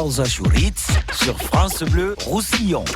Charles Achuritz sur France Bleu Roussillon.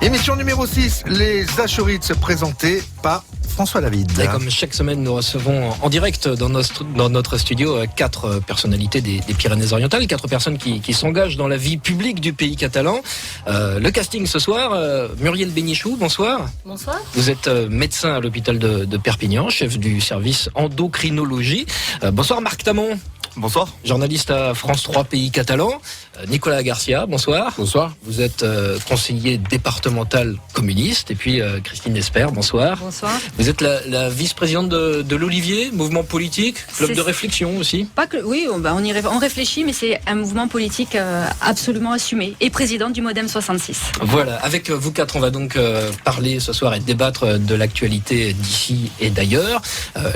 Émission numéro 6, les Achuritz, présentés par François David. Et comme chaque semaine, nous recevons en direct dans notre studio 4 personnalités des Pyrénées-Orientales, 4 personnes qui s'engagent dans la vie publique du pays catalan. Le casting ce soir, Muriel Bénichou, bonsoir. Bonsoir. Vous êtes médecin à l'hôpital de Perpignan, chef du service endocrinologie. Bonsoir Marc Tamon. Bonsoir. Journaliste à France 3 Pays Catalan. Nicolas Garcia, bonsoir. Bonsoir. Vous êtes conseiller départemental communiste. Et puis Christine Esper, bonsoir. Bonsoir. Vous êtes la vice-présidente de l'Olivier, mouvement politique, club de réflexion aussi. Pas que, oui, on réfléchit, mais c'est un mouvement politique absolument assumé. Et présidente du Modem 66. Voilà, avec vous 4, on va donc parler ce soir et débattre de l'actualité d'ici et d'ailleurs.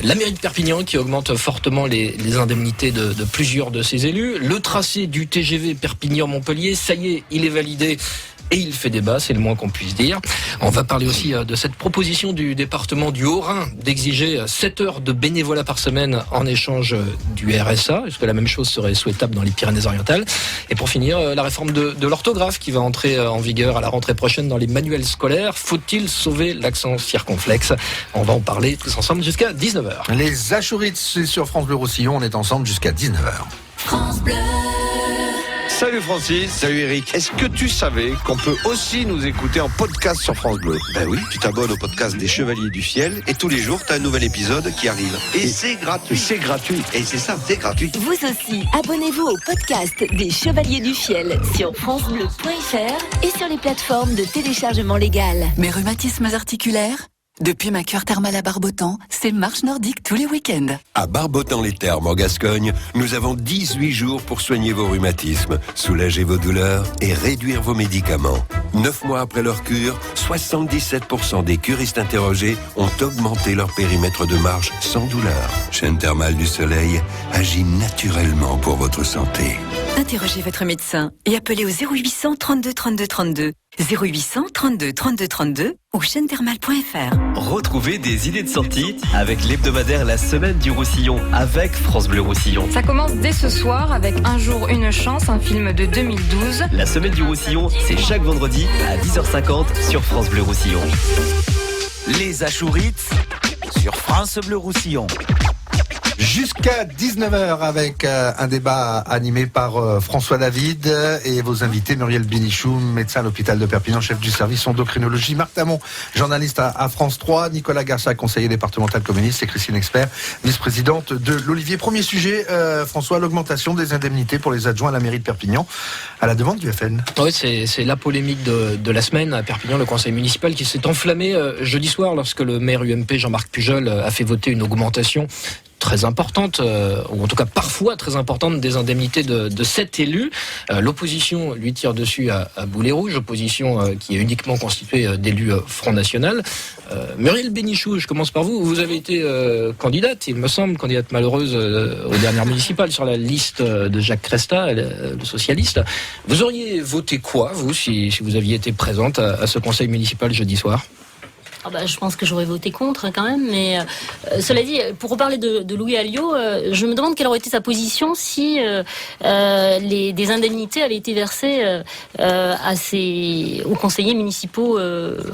La mairie de Perpignan qui augmente fortement les indemnités de plusieurs de ses élus. Le tracé du TGV Perpignan-Montpellier, ça y est, il est validé. Et il fait débat, c'est le moins qu'on puisse dire. On va parler aussi de cette proposition du département du Haut-Rhin d'exiger 7 heures de bénévolat par semaine en échange du RSA. Est-ce que la même chose serait souhaitable dans les Pyrénées-Orientales? Et pour finir, la réforme de l'orthographe qui va entrer en vigueur à la rentrée prochaine dans les manuels scolaires. Faut-il sauver l'accent circonflexe? On va en parler tous ensemble jusqu'à 19h. Les Achuritz, c'est sur France Bleu Roussillon. On est ensemble jusqu'à 19h. France Bleu. Salut Francis. Salut Eric. Est-ce que tu savais qu'on peut aussi nous écouter en podcast sur France Bleu? Ben oui, tu t'abonnes au podcast des Chevaliers du Ciel et tous les jours, tu as un nouvel épisode qui arrive. Et c'est gratuit. C'est gratuit. Et c'est ça, c'est gratuit. Vous aussi, abonnez-vous au podcast des Chevaliers du Fiel sur francebleu.fr et sur les plateformes de téléchargement légal. Mes rhumatismes articulaires? Depuis ma cure thermale à Barbotan, c'est marche nordique tous les week-ends. À Barbotan-les-Thermes en Gascogne, nous avons 18 jours pour soigner vos rhumatismes, soulager vos douleurs et réduire vos médicaments. 9 mois après leur cure, 77% des curistes interrogés ont augmenté leur périmètre de marche sans douleur. Chaîne thermale du soleil agit naturellement pour votre santé. Interrogez votre médecin et appelez au 0800 32 32 32. 0800 32 32 32 ou chaînethermale.fr. Retrouvez des idées de sortie avec l'hebdomadaire La Semaine du Roussillon avec France Bleu Roussillon. Ça commence dès ce soir avec Un jour, une chance, un film de 2012. La Semaine du Roussillon, c'est chaque vendredi à 10h50 sur France Bleu Roussillon. Les Achuritz sur France Bleu Roussillon. Jusqu'à 19h avec un débat animé par François David et vos invités Muriel Bénichou, médecin à l'hôpital de Perpignan, chef du service endocrinologie, Marc Tamon, journaliste à France 3, Nicolas Garcia, conseiller départemental communiste et Christine Expert, vice-présidente de l'Olivier. Premier sujet, François, l'augmentation des indemnités pour les adjoints à la mairie de Perpignan à la demande du FN. Oui, c'est la polémique de la semaine à Perpignan, le conseil municipal qui s'est enflammé jeudi soir lorsque le maire UMP Jean-Marc Pujol a fait voter une augmentation très importante, ou en tout cas parfois très importante, des indemnités de 7 élus. L'opposition lui tire dessus à boulet rouge, opposition qui est uniquement constituée d'élus Front National. Muriel Bénichou, je commence par vous. Vous avez été candidate, il me semble, candidate malheureuse aux dernières municipales sur la liste de Jacques Cresta, le socialiste. Vous auriez voté quoi, vous, si vous aviez été présente à ce conseil municipal jeudi soir? Je pense que j'aurais voté contre quand même, mais cela dit, pour reparler de Louis Alliot, je me demande quelle aurait été sa position si des indemnités avaient été versées aux conseillers municipaux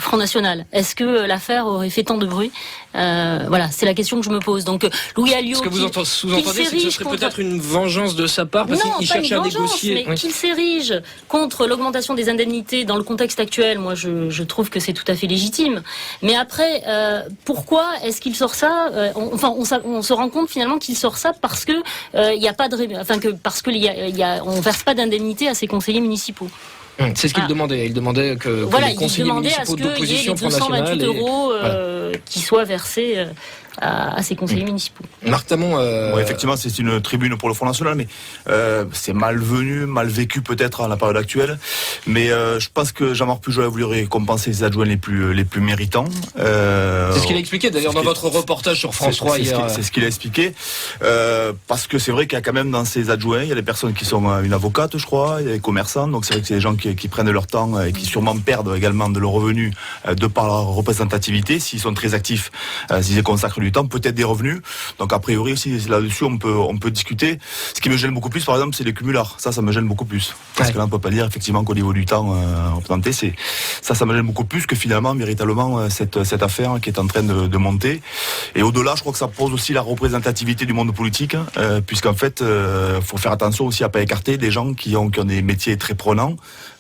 Front National. Est-ce que l'affaire aurait fait tant de bruit? Voilà, c'est la question que je me pose. Donc Louis Alliot, ce que vous sous-entendez, c'est que ce serait peut-être une vengeance de sa part parce qu'il cherche à négocier. Mais qu'il s'érige contre l'augmentation des indemnités dans le contexte actuel, moi je trouve que c'est tout à fait légitime. Mais après, pourquoi est-ce qu'il sort ça? On se rend compte finalement qu'il sort ça parce que il y a pas de, on verse pas d'indemnité à ses conseillers municipaux. C'est ce qu'il demandait. Il demandait que les conseillers municipaux d'opposition Front National 228 euros qui soient versés à ses conseillers municipaux. Marc Tamon, effectivement, c'est une tribune pour le Front National, mais c'est malvenu, mal vécu peut-être à la période actuelle. Mais je pense que Jean-Marc Pujol a voulu récompenser les adjoints les plus méritants. C'est ce qu'il a expliqué d'ailleurs dans votre reportage sur France 3 hier. C'est ce qu'il a expliqué. Parce que c'est vrai qu'il y a quand même dans ces adjoints, il y a des personnes qui sont une avocate, je crois, il y a des commerçants, donc c'est vrai que c'est des gens qui prennent leur temps et qui sûrement perdent également de leurs revenus de par leur représentativité. S'ils sont très actifs, s'ils y consacrent du temps, peut-être des revenus. Donc a priori aussi là-dessus on peut discuter. Ce qui me gêne beaucoup plus par exemple c'est les cumulards. Ça me gêne beaucoup plus. Parce que là on peut pas dire effectivement qu'au niveau du temps représenté, ça me gêne beaucoup plus que finalement véritablement cette affaire qui est en train de monter. Et au-delà je crois que ça pose aussi la représentativité du monde politique, puisqu'en fait faut faire attention aussi à pas écarter des gens qui ont des métiers très prenants.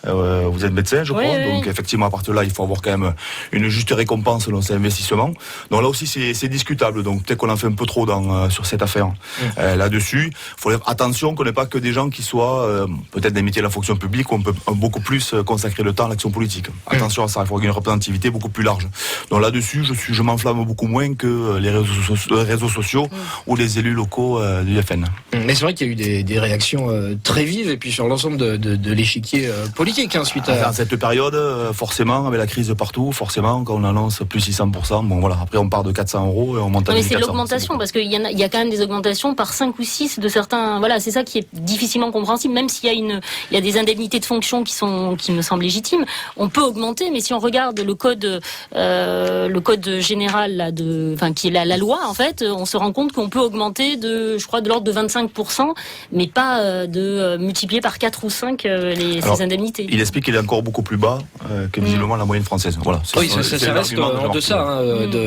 Vous êtes médecin, je crois, donc effectivement à partir de là, il faut avoir quand même une juste récompense selon ces investissements. Donc là aussi, c'est discutable. Donc peut-être qu'on en fait un peu trop sur cette affaire. Là-dessus, il faut faire attention qu'on n'ait pas que des gens qui soient peut-être des métiers de la fonction publique où on peut beaucoup plus consacrer le temps à l'action politique. Attention à ça, il faut avoir une représentativité beaucoup plus large. Donc là-dessus, je m'enflamme beaucoup moins que les réseaux sociaux ou les élus locaux du FN. Mais c'est vrai qu'il y a eu des réactions très vives et puis sur l'ensemble de l'échiquier politique. Suite à cette période, forcément, avec la crise partout, forcément, quand on annonce plus 600%, bon voilà, après on part de 400 € et on monte à 1400. Mais c'est l'augmentation, parce qu'il y a quand même des augmentations par 5 ou 6 de certains. Voilà, c'est ça qui est difficilement compréhensible, même s'il y a des indemnités de fonction qui me semblent légitimes. On peut augmenter, mais si on regarde le code général là, qui est la loi, en fait, on se rend compte qu'on peut augmenter de l'ordre de 25%, mais pas de multiplier par 4 ou 5 ces indemnités. Il explique qu'il est encore beaucoup plus bas que visiblement la moyenne française. Voilà. Oui, ça reste en deçà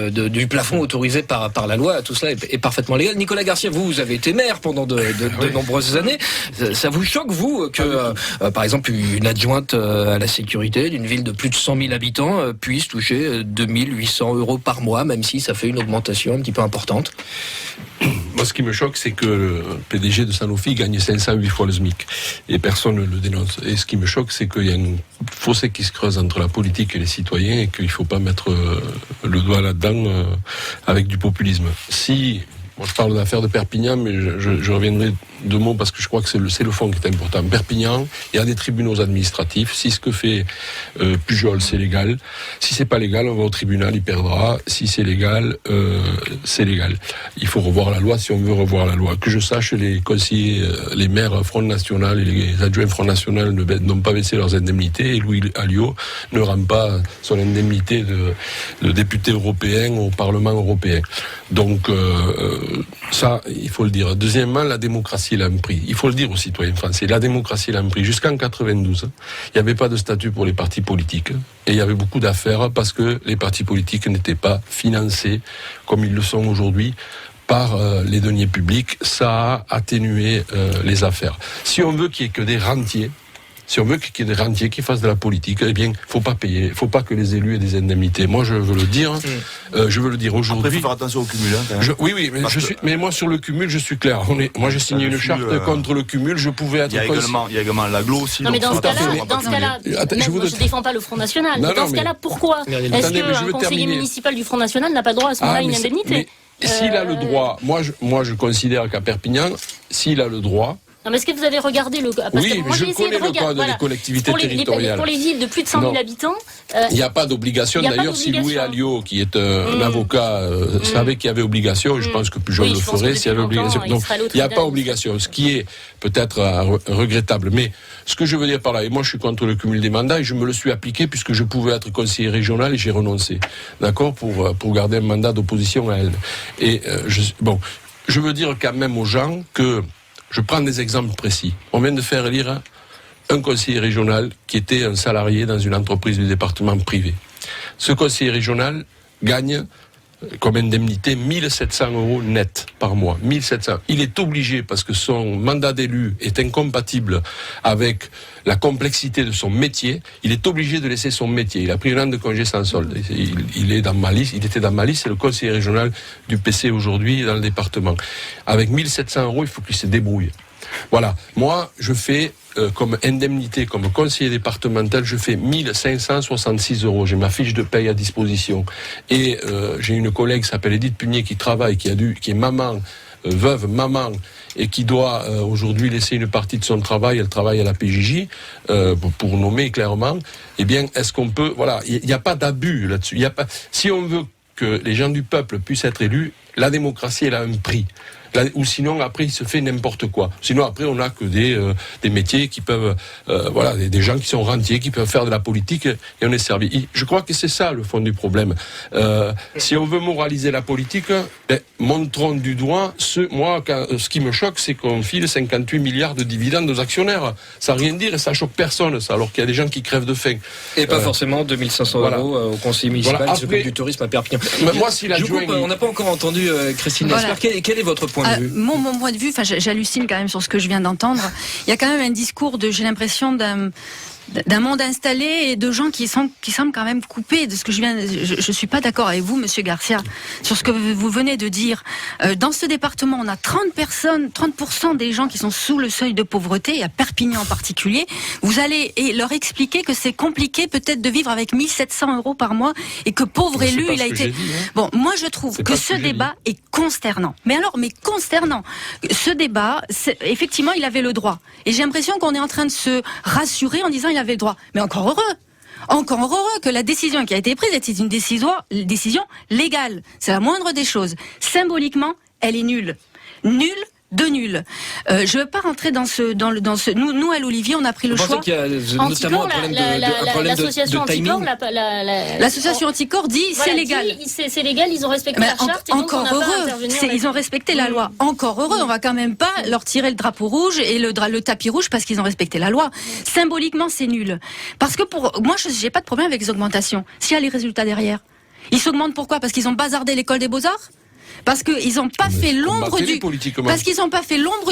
du plafond autorisé par la loi. Tout cela est parfaitement légal. Nicolas Garcia, vous avez été maire pendant de nombreuses années. Ça vous choque, vous, que, par exemple, une adjointe à la sécurité d'une ville de plus de 100 000 habitants puisse toucher 2 800 € par mois, même si ça fait une augmentation un petit peu importante? Moi, ce qui me choque, c'est que le PDG de Sanofi gagne 508 fois le SMIC. Et personne ne le dénonce. Et ce qui me choque, c'est qu'il y a un fossé qui se creuse entre la politique et les citoyens et qu'il ne faut pas mettre le doigt là-dedans avec du populisme. Moi, je parle de l'affaire de Perpignan, mais je reviendrai 2 mots parce que je crois que c'est le fond qui est important. Perpignan, il y a des tribunaux administratifs. Si ce que fait Pujol, c'est légal. Si c'est pas légal, on va au tribunal, il perdra. Si c'est légal, c'est légal. Il faut revoir la loi si on veut revoir la loi. Que je sache, les conseillers, les maires Front National et les adjoints Front National n'ont pas baissé leurs indemnités et Louis Alliot ne rend pas son indemnité de député européen au Parlement européen. Donc, ça, il faut le dire. Deuxièmement, la démocratie, elle a un prix. Il faut le dire aux citoyens français. La démocratie, elle a un prix. Jusqu'en 92, il n'y avait pas de statut pour les partis politiques. Et il y avait beaucoup d'affaires parce que les partis politiques n'étaient pas financés comme ils le sont aujourd'hui par les deniers publics. Ça a atténué les affaires. Si on veut qu'il n'y ait que des rentiers, si on veut qu'il y ait des rentiers qui fassent de la politique, eh bien, faut pas payer, faut pas que les élus aient des indemnités. Moi, je veux le dire, aujourd'hui. Après, il faut faire attention au cumul. Oui, mais moi, sur le cumul, je suis clair. Moi, j'ai signé une charte contre le cumul, je pouvais être... Il y a également l'aglo aussi. Non, mais dans ce cas-là, je défends pas le Front National. Mais dans ce cas-là, pourquoi est-ce qu'un conseiller municipal du Front National n'a pas droit à ce moment-là à une indemnité? S'il a le droit, moi, je considère qu'à Perpignan, s'il a le droit... Non, mais est-ce que vous avez regardé le code? Oui, mais je connais le code des collectivités territoriales. Pour les villes de plus de 100 000 habitants... Il n'y a pas d'obligation. D'ailleurs, si Louis Alliot, qui est un avocat, savait qu'il y avait obligation, je pense que Pujol le ferait s'il y avait obligation. Donc, il n'y a pas obligation, ce qui est peut-être regrettable. Mais ce que je veux dire par là, et moi je suis contre le cumul des mandats, et je me le suis appliqué puisque je pouvais être conseiller régional et j'ai renoncé. D'accord, pour garder un mandat d'opposition à elle. Et je veux dire quand même aux gens que... Je prends des exemples précis. On vient de faire élire un conseiller régional qui était un salarié dans une entreprise du département privé. Ce conseiller régional gagne comme indemnité 1 700 € net par mois. 1 700. Il est obligé, parce que son mandat d'élu est incompatible avec la complexité de son métier, il est obligé de laisser son métier. Il a pris un an de congé sans solde. Il était dans ma liste, c'est le conseiller régional du PC aujourd'hui dans le département. Avec 1 700 €, il faut qu'il se débrouille. Voilà. Moi, je fais comme indemnité, comme conseiller départemental, je fais 1 566 €. J'ai ma fiche de paye à disposition. Et j'ai une collègue qui s'appelle Edith Punier qui travaille, qui est maman, veuve, maman, et qui doit aujourd'hui laisser une partie de son travail. Elle travaille à la PJJ, pour nommer clairement. Eh bien, est-ce qu'on peut... Voilà, il n'y a pas d'abus là-dessus. Si on veut que les gens du peuple puissent être élus, la démocratie, elle a un prix. ou sinon après il se fait n'importe quoi. Sinon après on a que des métiers qui peuvent, des gens qui sont rentiers, qui peuvent faire de la politique et on est servi. Je crois que c'est ça le fond du problème. Si on veut moraliser la politique, montrons du doigt ce qui me choque, c'est qu'on file 58 milliards de dividendes aux actionnaires. Ça n'a rien dire et ça choque personne, ça, alors qu'il y a des gens qui crèvent de faim. Et pas forcément 2500 euros au conseil municipal qui s'occupe du tourisme à Perpignan. Moi, si on n'a pas encore entendu Christine Lesper. Quel est votre point de vue? Mon point de vue, j'hallucine quand même sur ce que je viens d'entendre. Il y a quand même un discours j'ai l'impression d'un monde installé et de gens qui semblent quand même coupés de ce que je suis pas d'accord avec vous, monsieur Garcia, sur ce que vous venez de dire. Dans ce département, on a 30% des gens qui sont sous le seuil de pauvreté, et à Perpignan en particulier. Vous allez leur expliquer que c'est compliqué peut-être de vivre avec 1700 € par mois et que pauvre élu, il a été... Bon, moi je trouve que ce débat est consternant. Mais consternant. Ce débat, effectivement, il avait le droit. Et j'ai l'impression qu'on est en train de se rassurer en disant il avait le droit. Mais encore heureux que la décision qui a été prise était une décision légale. C'est la moindre des choses. Symboliquement, elle est nulle. Nulle de nul. Je veux pas rentrer dans ce. Nous à l'Olivier, on a pris le choix. Qu'il y a notamment un problème l'association de timing. L'association Anticorps dit c'est légal. C'est légal, ils ont respecté la charte. Encore heureux. Ils ont respecté la loi. Encore heureux. On va quand même pas leur tirer le drapeau rouge et le tapis rouge parce qu'ils ont respecté la loi. Symboliquement, c'est nul. Parce que moi, j'ai pas de problème avec les augmentations. S'il y a les résultats derrière, ils s'augmentent pourquoi? Parce qu'ils ont bazardé l'école des Beaux-Arts? Parce qu'ils n'ont pas fait l'ombre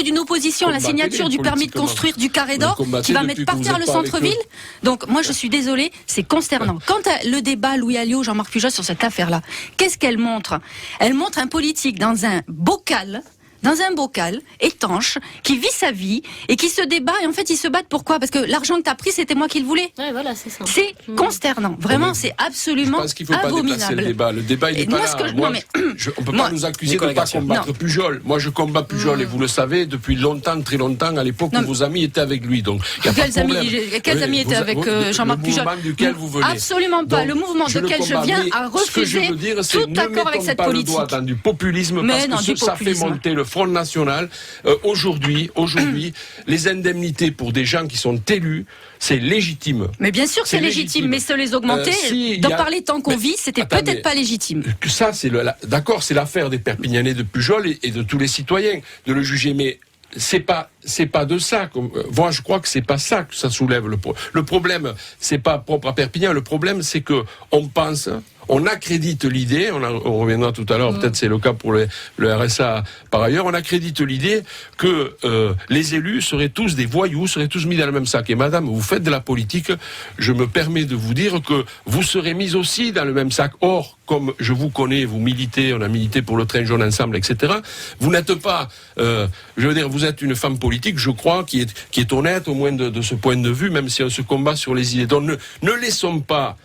d'une opposition à la signature du permis de construire du Carré d'Or qui va mettre par terre le centre-ville. Donc moi je suis désolée, c'est consternant. Quant à le débat Louis Alliot, Jean-Marc Pujol sur cette affaire-là, qu'est-ce qu'elle montre? Elle montre un politique dans un bocal étanche, qui vit sa vie et qui se débat. Et en fait, ils se battent pourquoi? Parce que l'argent que t'as pris, c'était moi qui le voulais. Ouais, voilà, c'est ça. C'est consternant. Vraiment, c'est absolument abominable. Je pense qu'il ne faut pas déplacer le débat. Le débat, il n'est pas là. On ne peut pas nous accuser de ne pas combattre Pujol. Moi, je combats Pujol et vous le savez depuis longtemps, très longtemps, à l'époque où vos amis étaient avec lui. Donc, quels amis étaient avec Jean-Marc Pujol? Le mouvement duquel vous venez. Absolument pas. Le mouvement duquel je viens a refusé tout accord avec cette politique. Ne mettons pas le doigt dans du populisme parce que ça fait monter le Front National. Aujourd'hui, les indemnités pour des gens qui sont élus, c'est légitime. Mais bien sûr, c'est légitime, mais se les augmenter, d'en parler tant qu'on vit, c'était peut-être pas légitime. Ça, d'accord, c'est l'affaire des Perpignanais de Pujol et de tous les citoyens de le juger, mais c'est pas de ça. Moi, je crois que c'est pas ça que ça soulève le problème. C'est pas propre à Perpignan. Le problème, c'est que on accrédite l'idée, on reviendra tout à l'heure, peut-être c'est le cas pour le RSA par ailleurs, on accrédite l'idée que les élus seraient tous des voyous, seraient tous mis dans le même sac. Et madame, vous faites de la politique, je me permets de vous dire que vous serez mis aussi dans le même sac. Or, comme je vous connais, vous militez, on a milité pour le train jaune ensemble, etc. Vous n'êtes pas, vous êtes une femme politique, je crois, qui est honnête, au moins de ce point de vue, même si on se combat sur les idées. Donc ne laissons pas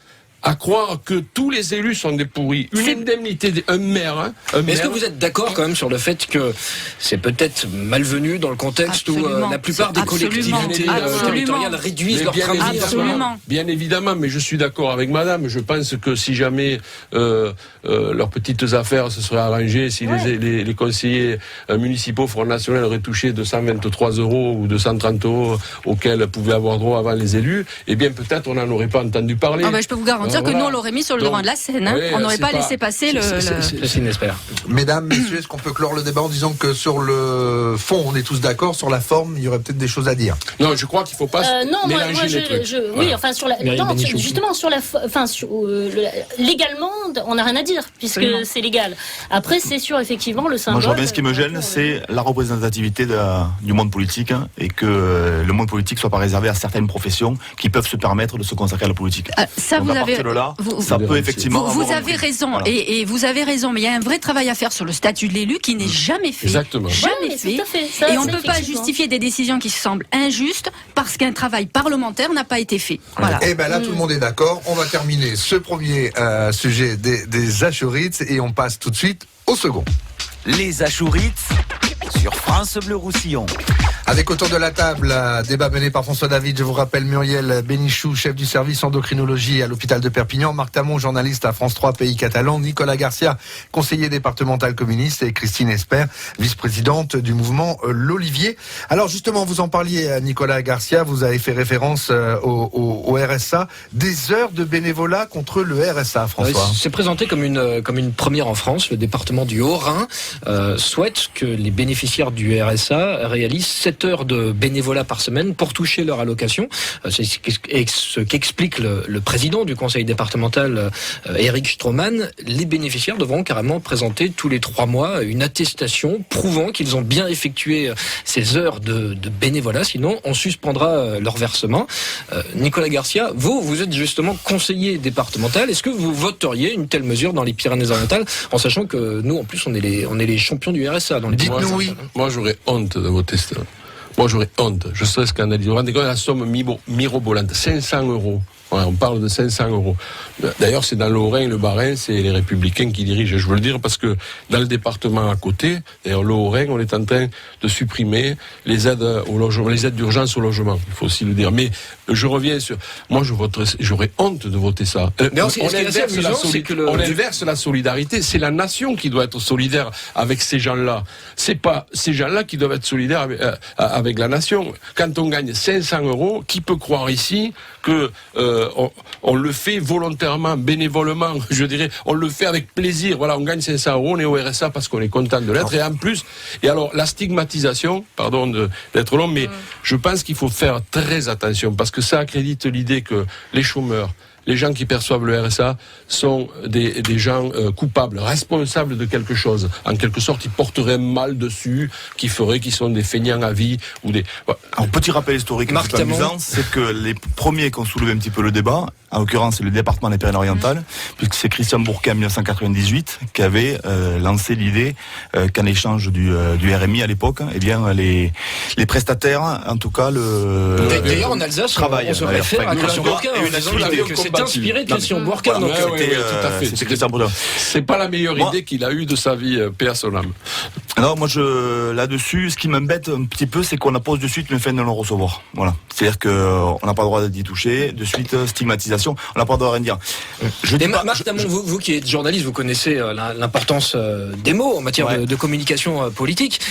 à croire que tous les élus sont des pourris. Une indemnité, un maire. Mais est-ce que vous êtes d'accord quand même sur le fait que c'est peut-être malvenu dans le contexte où la plupart des collectivités territoriales réduisent leur train de vie? Absolument. Bien évidemment, mais je suis d'accord avec madame. Je pense que si jamais leurs petites affaires se seraient arrangées, si les conseillers municipaux Front National auraient touché 223 € ou 230 € auxquels pouvaient avoir droit avant les élus, eh bien peut-être on n'en aurait pas entendu parler. Je peux vous garantir que nous on l'aurait mis sur le devant de la scène. On n'aurait pas laissé passer le. Mesdames, messieurs, est-ce qu'on peut clore le débat en disant que sur le fond on est tous d'accord, sur la forme il y aurait peut-être des choses à dire? Non, je crois qu'il ne faut pas mélanger les trucs. Oui, enfin légalement on n'a rien à dire puisque c'est légal. Après c'est sûr effectivement le symbole. Moi je vois bien ce qui me gêne, c'est la représentativité du monde politique et que le monde politique soit pas réservé à certaines professions qui peuvent se permettre de se consacrer à la politique. Ça, donc, ça peut effectivement. Vous avez raison, voilà. et vous avez raison, mais il y a un vrai travail à faire sur le statut de l'élu qui n'est jamais fait. Exactement. Jamais fait. Et on ne peut pas justifier des décisions qui semblent injustes parce qu'un travail parlementaire n'a pas été fait. Voilà. Et bien là, tout le monde est d'accord. On va terminer ce premier sujet des Achourites et on passe tout de suite au second. Les Achourites sur France Bleu Roussillon. Avec autour de la table, débat mené par François David, je vous rappelle Muriel Bénichou, chef du service endocrinologie à l'hôpital de Perpignan, Marc Tamon, journaliste à France 3 Pays Catalan, Nicolas Garcia, conseiller départemental communiste, et Christine Esper, vice-présidente du mouvement L'Olivier. Alors justement, vous en parliez, Nicolas Garcia, vous avez fait référence au RSA, des heures de bénévolat contre le RSA, François. C'est présenté comme une première en France. Le département du Haut-Rhin souhaite que les bénéficiaires du RSA réalisent 7 heures de bénévolat par semaine pour toucher leur allocation. C'est ce qu'explique le président du conseil départemental, Eric Stroman. Les bénéficiaires devront carrément présenter tous les 3 mois une attestation prouvant qu'ils ont bien effectué ces heures de bénévolat, sinon on suspendra leur versement. Nicolas Garcia, vous êtes justement conseiller départemental. Est-ce que vous voteriez une telle mesure dans les Pyrénées-Orientales, en sachant que nous, en plus, on est les champions du RSA dans les Dites-nous oui. Moi, j'aurais honte de voter ça. Moi, j'aurais honte. Je serais scandalisé. Vous rendez compte de la somme mirobolante, 500 €. Ouais, on parle de 500 €. D'ailleurs, c'est dans le Haut-Rhin et le Bas-Rhin, c'est les Républicains qui dirigent. Je veux le dire parce que dans le département à côté, d'ailleurs le Haut-Rhin, on est en train de supprimer les aides au logement, les aides d'urgence au logement. Il faut aussi le dire. Mais je reviens sur. Moi, j'aurais honte de voter ça. On inverse la solidarité. C'est la nation qui doit être solidaire avec ces gens-là. C'est pas ces gens-là qui doivent être solidaires avec la nation. Quand on gagne 500 €, qui peut croire ici que on le fait volontairement, bénévolement, je dirais, on le fait avec plaisir. Voilà, on gagne 500 €, on est au RSA parce qu'on est content de l'être. Et en plus, alors la stigmatisation, pardon d'être long, mais je pense qu'il faut faire très attention parce que ça accrédite l'idée que les chômeurs, les gens qui perçoivent le RSA sont des gens coupables, responsables de quelque chose. En quelque sorte, ils porteraient mal dessus, qui ferait qu'ils sont des feignants à vie ou des. Un petit rappel historique amusant, c'est que les premiers qui ont soulevé un petit peu le débat, en l'occurrence c'est le département des Pyrénées-Orientales, puisque c'est Christian Bourquet en 1998 qui avait lancé l'idée qu'en échange du RMI à l'époque, eh bien les prestataires, en tout cas D'ailleurs en Alsace, on se réfère à Christian Bourquet en disant que c'est inspiré de Christian Bourquet. Tout à fait. C'est Christian Bourquet. C'est pas la meilleure idée qu'il a eue de sa vie, paix à son âme. Alors moi là-dessus, ce qui m'embête un petit peu, c'est qu'on appose de suite le fait de le recevoir. Voilà. C'est-à-dire qu'on n'a pas le droit d'y toucher, de suite stigmatisation, on n'a pas le droit de rien dire. Marc Tamon, vous qui êtes journaliste, vous connaissez l'importance des mots en matière de communication politique.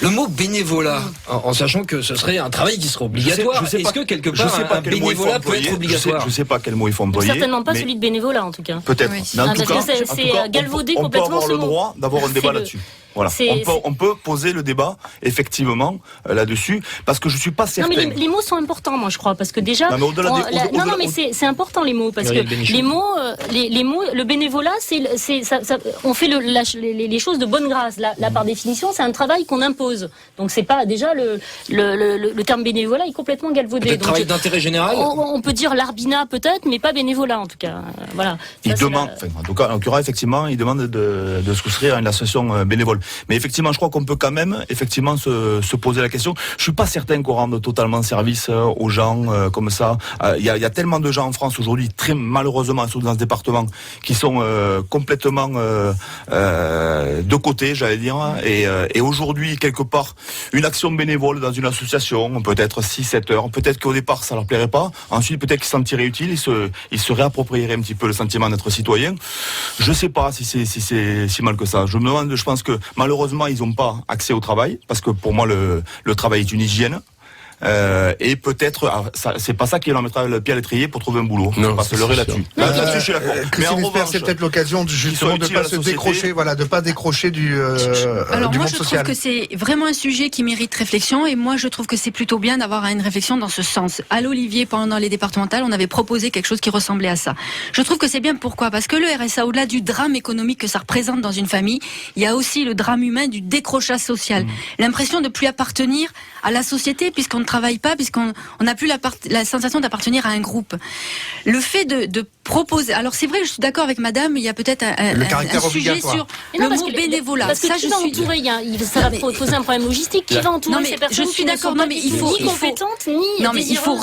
Le mot bénévolat, en sachant que ce serait un travail qui serait obligatoire, est-ce que quelque part un bénévolat peut être obligatoire? Je ne sais pas quel mot il faut employer. Certainement pas celui de bénévolat en tout cas. Peut-être. Oui. Mais en tout cas, c'est galvaudé complètement ce mot. On peut avoir le droit d'avoir un débat là-dessus. Voilà. On peut poser le débat effectivement là-dessus parce que je suis pas certain. Non mais les mots sont importants, moi je crois, parce que déjà. Non mais c'est important les mots parce que les mots, le bénévolat, on fait les choses de bonne grâce. Là par définition, c'est un travail qu'on impose. Donc c'est pas déjà le terme bénévolat est complètement galvaudé. Peut-être travail d'intérêt général. On peut dire l'arbinat peut-être, mais pas bénévolat en tout cas. Voilà. Il demande, en tout cas, en l'occurrence effectivement, il demande de souscrire à une association bénévole. Mais effectivement, je crois qu'on peut quand même effectivement se poser la question. Je suis pas certain qu'on rende totalement service aux gens comme ça. Il y a tellement de gens en France aujourd'hui, très malheureusement, surtout dans ce département, qui sont complètement de côté, j'allais dire. Et aujourd'hui, quelque part, une action bénévole dans une association, peut-être 6-7 heures, peut-être qu'au départ ça leur plairait pas. Ensuite, peut-être qu'ils se sentiraient utiles, ils se réapproprieraient un petit peu le sentiment d'être citoyen. Je sais pas si c'est si mal que ça. Je me demande, je pense que malheureusement, ils n'ont pas accès au travail, parce que pour moi, le travail est une hygiène. Et peut-être, c'est pas ça qui leur mettra le pied à l'étrier pour trouver un boulot. Non, pas se leurrer là-dessus. Là-dessus, je suis d'accord. Mais en revanche, c'est peut-être l'occasion justement de pas se décrocher, de pas décrocher du monde social. Alors moi, je trouve que c'est vraiment un sujet qui mérite réflexion, et moi, je trouve que c'est plutôt bien d'avoir une réflexion dans ce sens. À l'Olivier, pendant les départementales, on avait proposé quelque chose qui ressemblait à ça. Je trouve que c'est bien. Pourquoi? Parce que le RSA, au-delà du drame économique que ça représente dans une famille, il y a aussi le drame humain du décrochage social. L'impression de plus appartenir à la société, puisqu'on travaille pas, puisqu'on n'a plus la sensation d'appartenir à un groupe. Le fait de proposer... Alors c'est vrai, je suis d'accord avec madame, il y a peut-être un sujet sur le mot bénévolat. Parce que qui va entourer, ça va poser un problème logistique. Qui va entourer ces personnes? Je suis d'accord, non mais il faut... Ni compétentes, ni non mais il faut...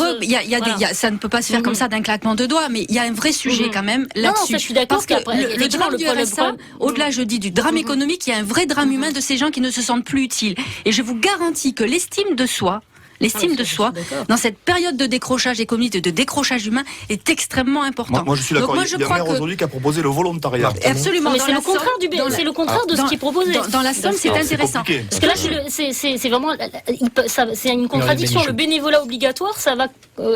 Ça ne peut pas se faire comme ça d'un claquement de doigts, mais il y a un vrai sujet quand même là-dessus. Non, ça, je suis d'accord. Parce que le drame du RSA, au-delà, je dis, du drame économique, il y a un vrai drame humain de ces gens qui ne se sentent plus utiles. Et je vous garantis que l'estime de soi, dans cette période de décrochage économique, de décrochage humain, est extrêmement important. Moi, je suis d'accord. Il y a un maire aujourd'hui qui a proposé le volontariat. Absolument. Mais c'est le contraire c'est le contraire de ce qui est proposé. Dans la Somme, c'est intéressant. Parce que là, c'est vraiment, c'est une contradiction. Le bénévolat obligatoire, ça va,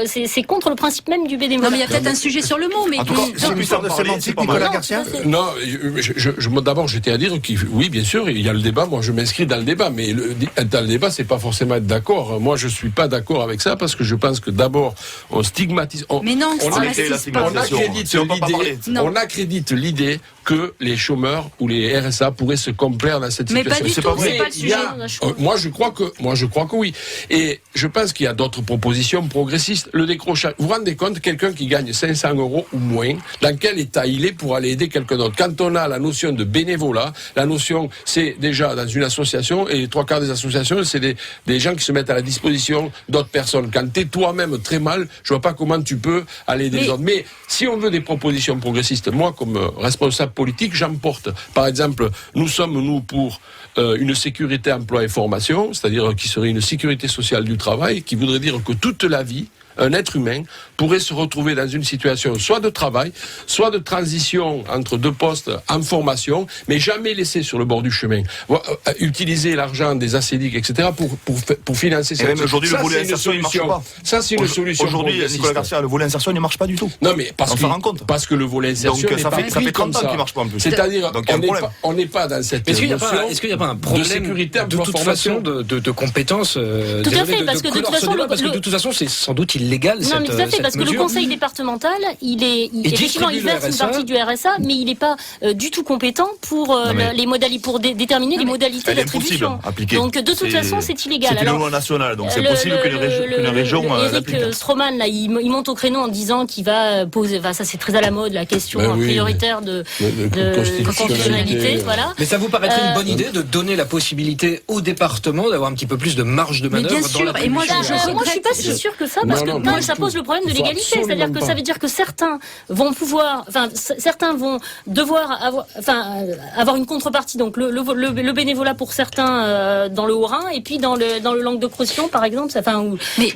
c'est contre le principe même du bénévolat. Non, mais il y a peut-être un sujet sur le mot, mais. En tout cas, c'est une histoire de sémantique, Nicolas Garcia. Non, d'abord, j'étais à dire oui, bien sûr, il y a le débat. Moi, je m'inscris dans le débat, mais dans le débat, c'est pas forcément être d'accord. Moi, je suis pas d'accord avec ça parce que je pense que d'abord on stigmatise. Mais non, on accrédite l'idée que les chômeurs ou les RSA pourraient se complaire dans cette situation. Mais pas du tout, c'est pas le sujet. Moi, je crois que oui. Et je pense qu'il y a d'autres propositions progressistes. Le décrochage. Vous vous rendez compte, quelqu'un qui gagne 500 € ou moins, dans quel état il est pour aller aider quelqu'un d'autre? Quand on a la notion de bénévolat, la notion, c'est déjà dans une association, et les 3/4 des associations, c'est des gens qui se mettent à la disposition d'autres personnes. Quand t'es toi-même très mal, je vois pas comment tu peux aller aider les autres. Mais si on veut des propositions progressistes, moi, comme responsable politique, j'emporte. Par exemple, nous sommes pour une sécurité, emploi et formation, c'est-à-dire qui serait une sécurité sociale du travail, qui voudrait dire que toute la vie, un être humain pourrait se retrouver dans une situation soit de travail, soit de transition entre deux postes en formation, mais jamais laissé sur le bord du chemin. Utiliser l'argent des ACDIC, etc. pour financer cette même aujourd'hui, le volet insertion, il marche pas. Ça, c'est une solution. Aujourd'hui, Nicolas Garcia, le volet insertion ne marche pas du tout. Non, mais parce que le volet insertion n'est pas pris ça fait 30 ans qu'il marche pas en plus. C'est-à-dire, on n'est pas dans cette notion. Est-ce qu'il n'y a pas un problème de sécurité, de toute façon, de compétences? Tout à fait, parce que de toute façon, c'est sans doute illégal. Non, mais tout à fait, parce que le conseil départemental, effectivement, il verse une partie du RSA, mais il n'est pas du tout compétent pour déterminer les modalités d'attribution. Donc, de toute façon, c'est illégal. C'est une loi nationale, donc c'est possible qu'une région l'applique. Eric Stroman, là, il monte au créneau en disant qu'il va poser, ça c'est très à la mode, la question prioritaire de constitutionnalité, voilà. Mais ça vous paraîtrait une bonne idée de donner la possibilité au département d'avoir un petit peu plus de marge de manœuvre dans la et moi, je suis pas si sûre que ça, parce que ça pose le problème de l'égalité, c'est-à-dire que ça veut dire que certains vont devoir avoir une contrepartie, donc le bénévolat pour certains dans le Haut-Rhin, et puis dans le Languedoc-Roussillon, par exemple, mais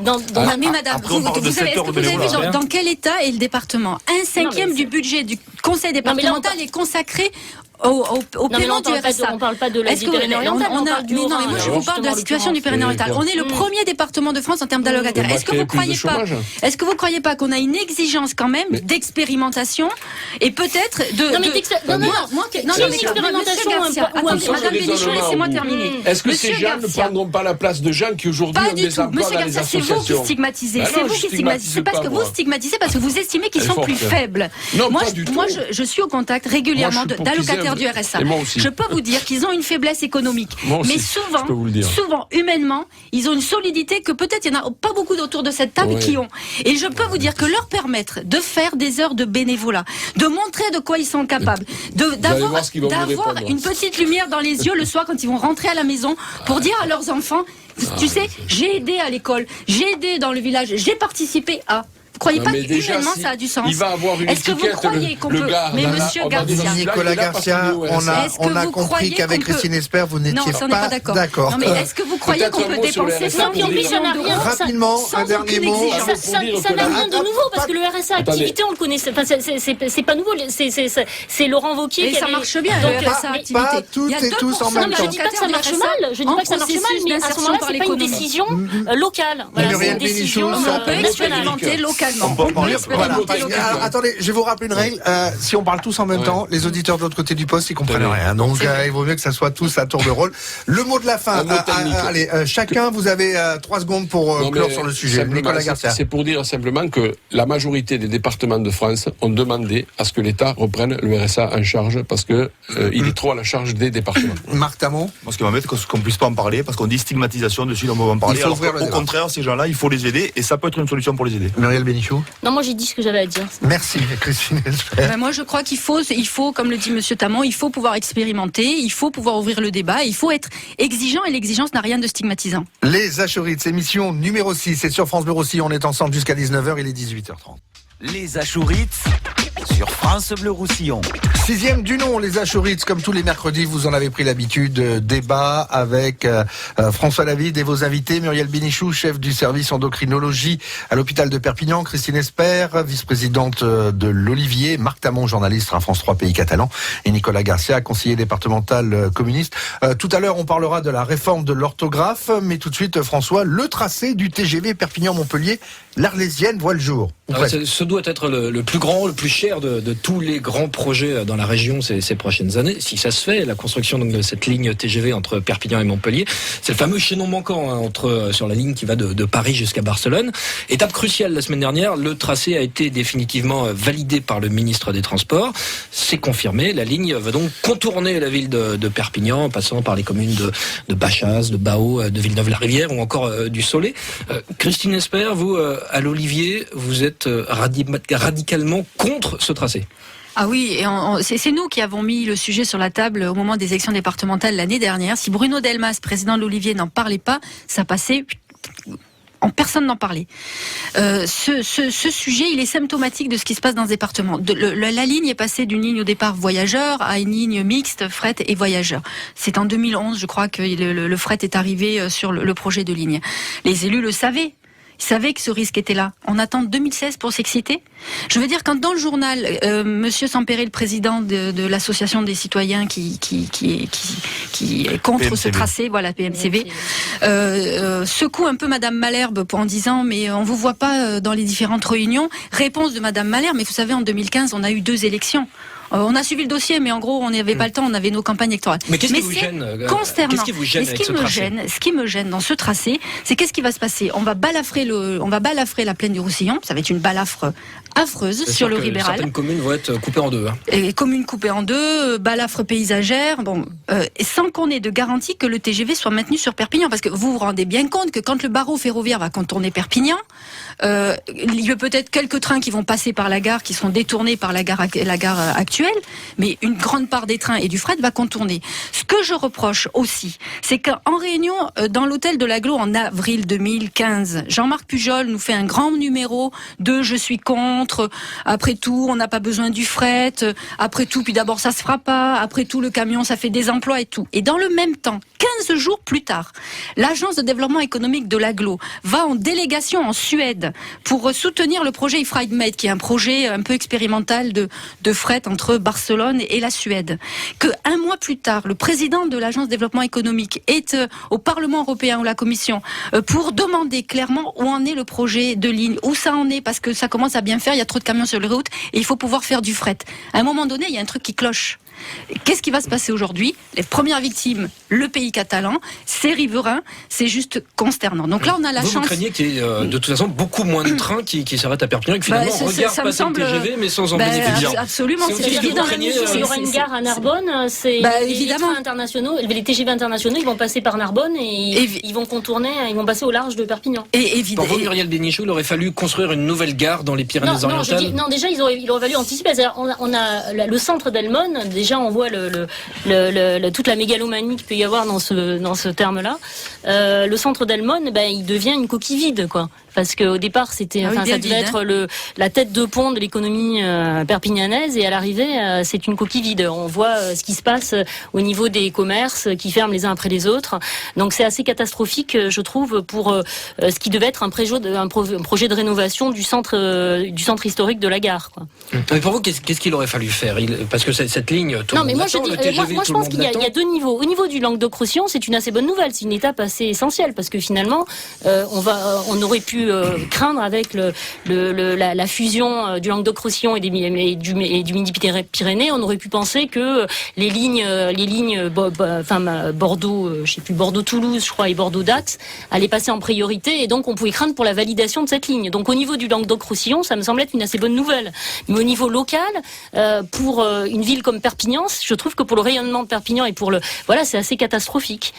madame, vous avez vu dans quel état est le département? 1/5 du budget du conseil départemental est consacré au paiement du RSA. On ne parle pas de la Pyrénées-Orientales, on parle du Haut-Rhin. Mais moi je vous parle de la situation du Pyrénées-Orientales. On est le premier département de France en termes d'allocataires. Est-ce que vous croyez pas qu'on a une exigence quand même d'expérimentation et peut-être Madame Bénichou, laissez-moi terminer. Est-ce que ces gens ne prendront pas la place de gens qui aujourd'hui ont des emplois dans les associations? C'est vous qui stigmatisez. C'est vous qui stigmatisez. C'est parce que vous stigmatisez parce que vous estimez qu'ils sont plus faibles. Moi, je suis au contact régulièrement d'allocataires du RSA. Je peux vous dire qu'ils ont une faiblesse économique. Mais souvent, humainement, ils ont une solidité que peut-être il n'y en a pas beaucoup autour de cette table qui ont. Et je peux vous dire que leur permettre de faire des heures de bénévolat, de montrer de quoi ils sont capables, d'avoir une petite lumière dans les yeux le soir quand ils vont rentrer à la maison pour dire à leurs enfants, tu sais, j'ai aidé à l'école, j'ai aidé dans le village, j'ai participé à... Vous croyez pas qu'humainement ça a du sens? Il va avoir une étiquette, est-ce que vous croyez qu'on peut... Mais monsieur Garcia... Nicolas Garcia, on a compris qu'avec Christine Espert, vous n'étiez pas d'accord. Non, mais est-ce que vous croyez qu'on peut dépenser 100 millions d'euros rapidement, un dernier mot. Ça n'a rien de nouveau, parce que le RSA activité, on le connaît. C'est pas nouveau. C'est Laurent Wauquiez qui ça marche bien, le RSA activité. Pas toutes et tous en même temps. Je dis pas que ça marche mal. Je dis pas que ça marche mal, mais à ce moment-là, c'est pas une décision locale. Voilà, c'est une décision nationale. verbalement. Voilà. Alors, attendez, je vais vous rappeler une règle. Si on parle tous en même temps, les auditeurs de l'autre côté du poste, ils comprennent rien. Donc, il vaut mieux que ça soit tous à tour de rôle. Le mot de la fin. Allez, chacun, vous avez 3 secondes pour clore sur le sujet. Nicolas Garcia. C'est pour dire simplement que la majorité des départements de France ont demandé à ce que l'État reprenne le RSA en charge parce que il est trop à la charge des départements. Marc Tamon. Moi, ce qui m'embête, c'est qu'on ne puisse pas en parler parce qu'on dit stigmatisation dessus, on ne peut pas en parler. Au contraire, ces gens-là, il faut les aider et ça peut être une solution pour les aider. Muriel Bénichou. Non, moi j'ai dit ce que j'avais à dire. Merci, Christine. Moi, je crois qu'il faut, comme le dit Monsieur Tamon, il faut pouvoir expérimenter, il faut pouvoir ouvrir le débat, il faut être exigeant et l'exigence n'a rien de stigmatisant. Les Achourites, émission numéro 6, c'est sur France Bleu Roussillon, on est ensemble jusqu'à 19h, il est 18h30. Les Achourites sur France Bleu Roussillon. 6e du nom, les Achourites, comme tous les mercredis, vous en avez pris l'habitude, débat avec François David et vos invités, Muriel Bénichou, chef du service endocrinologie à l'hôpital de Perpignan, Christine Esper, vice-présidente de l'Olivier, Marc Tamon, journaliste à France 3 Pays Catalans, et Nicolas Garcia, conseiller départemental communiste. Tout à l'heure, on parlera de la réforme de l'orthographe, mais tout de suite, François, le tracé du TGV Perpignan-Montpellier, l'Arlésienne voit le jour. Ce doit être le plus grand, le plus cher de tous les grands projets dans la région ces prochaines années. Si ça se fait, la construction donc, de cette ligne TGV entre Perpignan et Montpellier, c'est le fameux chaînon manquant sur la ligne qui va de Paris jusqu'à Barcelone. Étape cruciale la semaine dernière, le tracé a été définitivement validé par le ministre des Transports. C'est confirmé, la ligne va donc contourner la ville de Perpignan, en passant par les communes de Bachaz, de Baau, de Villeneuve-la-Rivière ou encore du Soleil. Christine Esper, vous, à l'Olivier, vous êtes radicalement contre ce tracé. Ah oui, et c'est nous qui avons mis le sujet sur la table au moment des élections départementales l'année dernière. Si Bruno Delmas, président de l'Olivier, n'en parlait pas, ça passait... Personne n'en parlait. Ce sujet, il est symptomatique de ce qui se passe dans ce département. La ligne est passée d'une ligne au départ voyageurs à une ligne mixte fret et voyageurs. C'est en 2011, je crois, que le fret est arrivé sur le projet de ligne. Les élus le savaient. Ils savaient que ce risque était là. On attend 2016 pour s'exciter. Je veux dire, quand dans le journal, Monsieur Sampéré, le président de l'association des citoyens qui est contre PMCV. Ce tracé, voilà, PMCV, secoue un peu Madame Malherbe en disant mais on vous voit pas dans les différentes réunions. Réponse de Madame Malherbe, mais vous savez, en 2015, on a eu 2 élections. On a suivi le dossier, mais en gros, on n'avait pas le temps, on avait nos campagnes électorales. Mais qu'est-ce qui vous gêne ? Consternant. Qu'est-ce qui vous gêne avec ce tracé ? Ce qui me gêne dans ce tracé, c'est qu'est-ce qui va se passer ? On va balafrer la plaine du Roussillon, ça va être une balafre affreuse sur le Ribéral. Certaines communes vont être coupées en deux. Et communes coupées en deux, balafre paysagère, sans qu'on ait de garantie que le TGV soit maintenu sur Perpignan. Parce que vous vous rendez bien compte que quand le barreau ferroviaire va contourner Perpignan, il y a peut-être quelques trains qui vont passer par la gare, qui seront détournés par la gare actuelle, mais une grande part des trains et du fret va contourner. Ce que je reproche aussi, c'est qu'en réunion, dans l'hôtel de l'Aglo en avril 2015, Jean-Marc Pujol nous fait un grand numéro de « je suis contre », après tout, on n'a pas besoin du fret, après tout, puis d'abord ça se fera pas, après tout, le camion, ça fait des emplois et tout. Et dans le même temps, 15 jours plus tard, l'agence de développement économique de l'Aglo va en délégation en Suède pour soutenir le projet IFRIDEMED, qui est un projet un peu expérimental de fret entre Barcelone et la Suède. Que un mois plus tard, le président de l'agence de développement économique est au Parlement européen ou la Commission pour demander clairement où en est le projet de ligne, où ça en est, parce que ça commence à bien faire, il y a trop de camions sur les routes et il faut pouvoir faire du fret. À un moment donné, il y a un truc qui cloche. Qu'est-ce qui va se passer aujourd'hui ? Les premières victimes, le pays catalan, ses riverains, c'est juste consternant. Donc là, on a la chance. Vous craignez qu'il y ait de toute façon beaucoup moins de trains qui s'arrêtent à Perpignan et que finalement on regarde passer le TGV mais sans en bénéficier. Absolument. Il y aura une gare à Narbonne, les TGV internationaux, ils vont passer par Narbonne et ils vont contourner, ils vont passer au large de Perpignan. Pour vous, Muriel Bénichou, il aurait fallu construire une nouvelle gare dans les Pyrénées-Orientales. Non, déjà, il aurait fallu anticiper. On a le centre d'Elmone. Déjà, on voit toute la mégalomanie qu'il peut y avoir dans ce terme-là. Le centre d'Elmone, il devient une coquille vide, quoi. Parce qu'au départ, ça devait être la tête de pont de l'économie perpignanaise, et à l'arrivée, c'est une coquille vide. On voit ce qui se passe au niveau des commerces qui ferment les uns après les autres. Donc c'est assez catastrophique, je trouve, pour ce qui devait être un projet de rénovation du centre historique de la gare, quoi. Mais pour vous, qu'est-ce qu'il aurait fallu faire ? Parce que cette ligne ligne, tout le monde l'attend, le TGV, moi je pense qu'il y a deux niveaux. Au niveau du Languedoc-Roussillon, c'est une assez bonne nouvelle, c'est une étape assez essentielle, parce que finalement, on aurait pu craindre avec la fusion du Languedoc-Roussillon et du Midi-Pyrénées, on aurait pu penser que les lignes Bordeaux, Bordeaux-Toulouse, je crois, et Bordeaux-Dax allaient passer en priorité, et donc on pouvait craindre pour la validation de cette ligne. Donc au niveau du Languedoc-Roussillon, ça me semble être une assez bonne nouvelle. Mais au niveau local, pour une ville comme Perpignan, je trouve que pour le rayonnement de Perpignan et c'est assez catastrophique.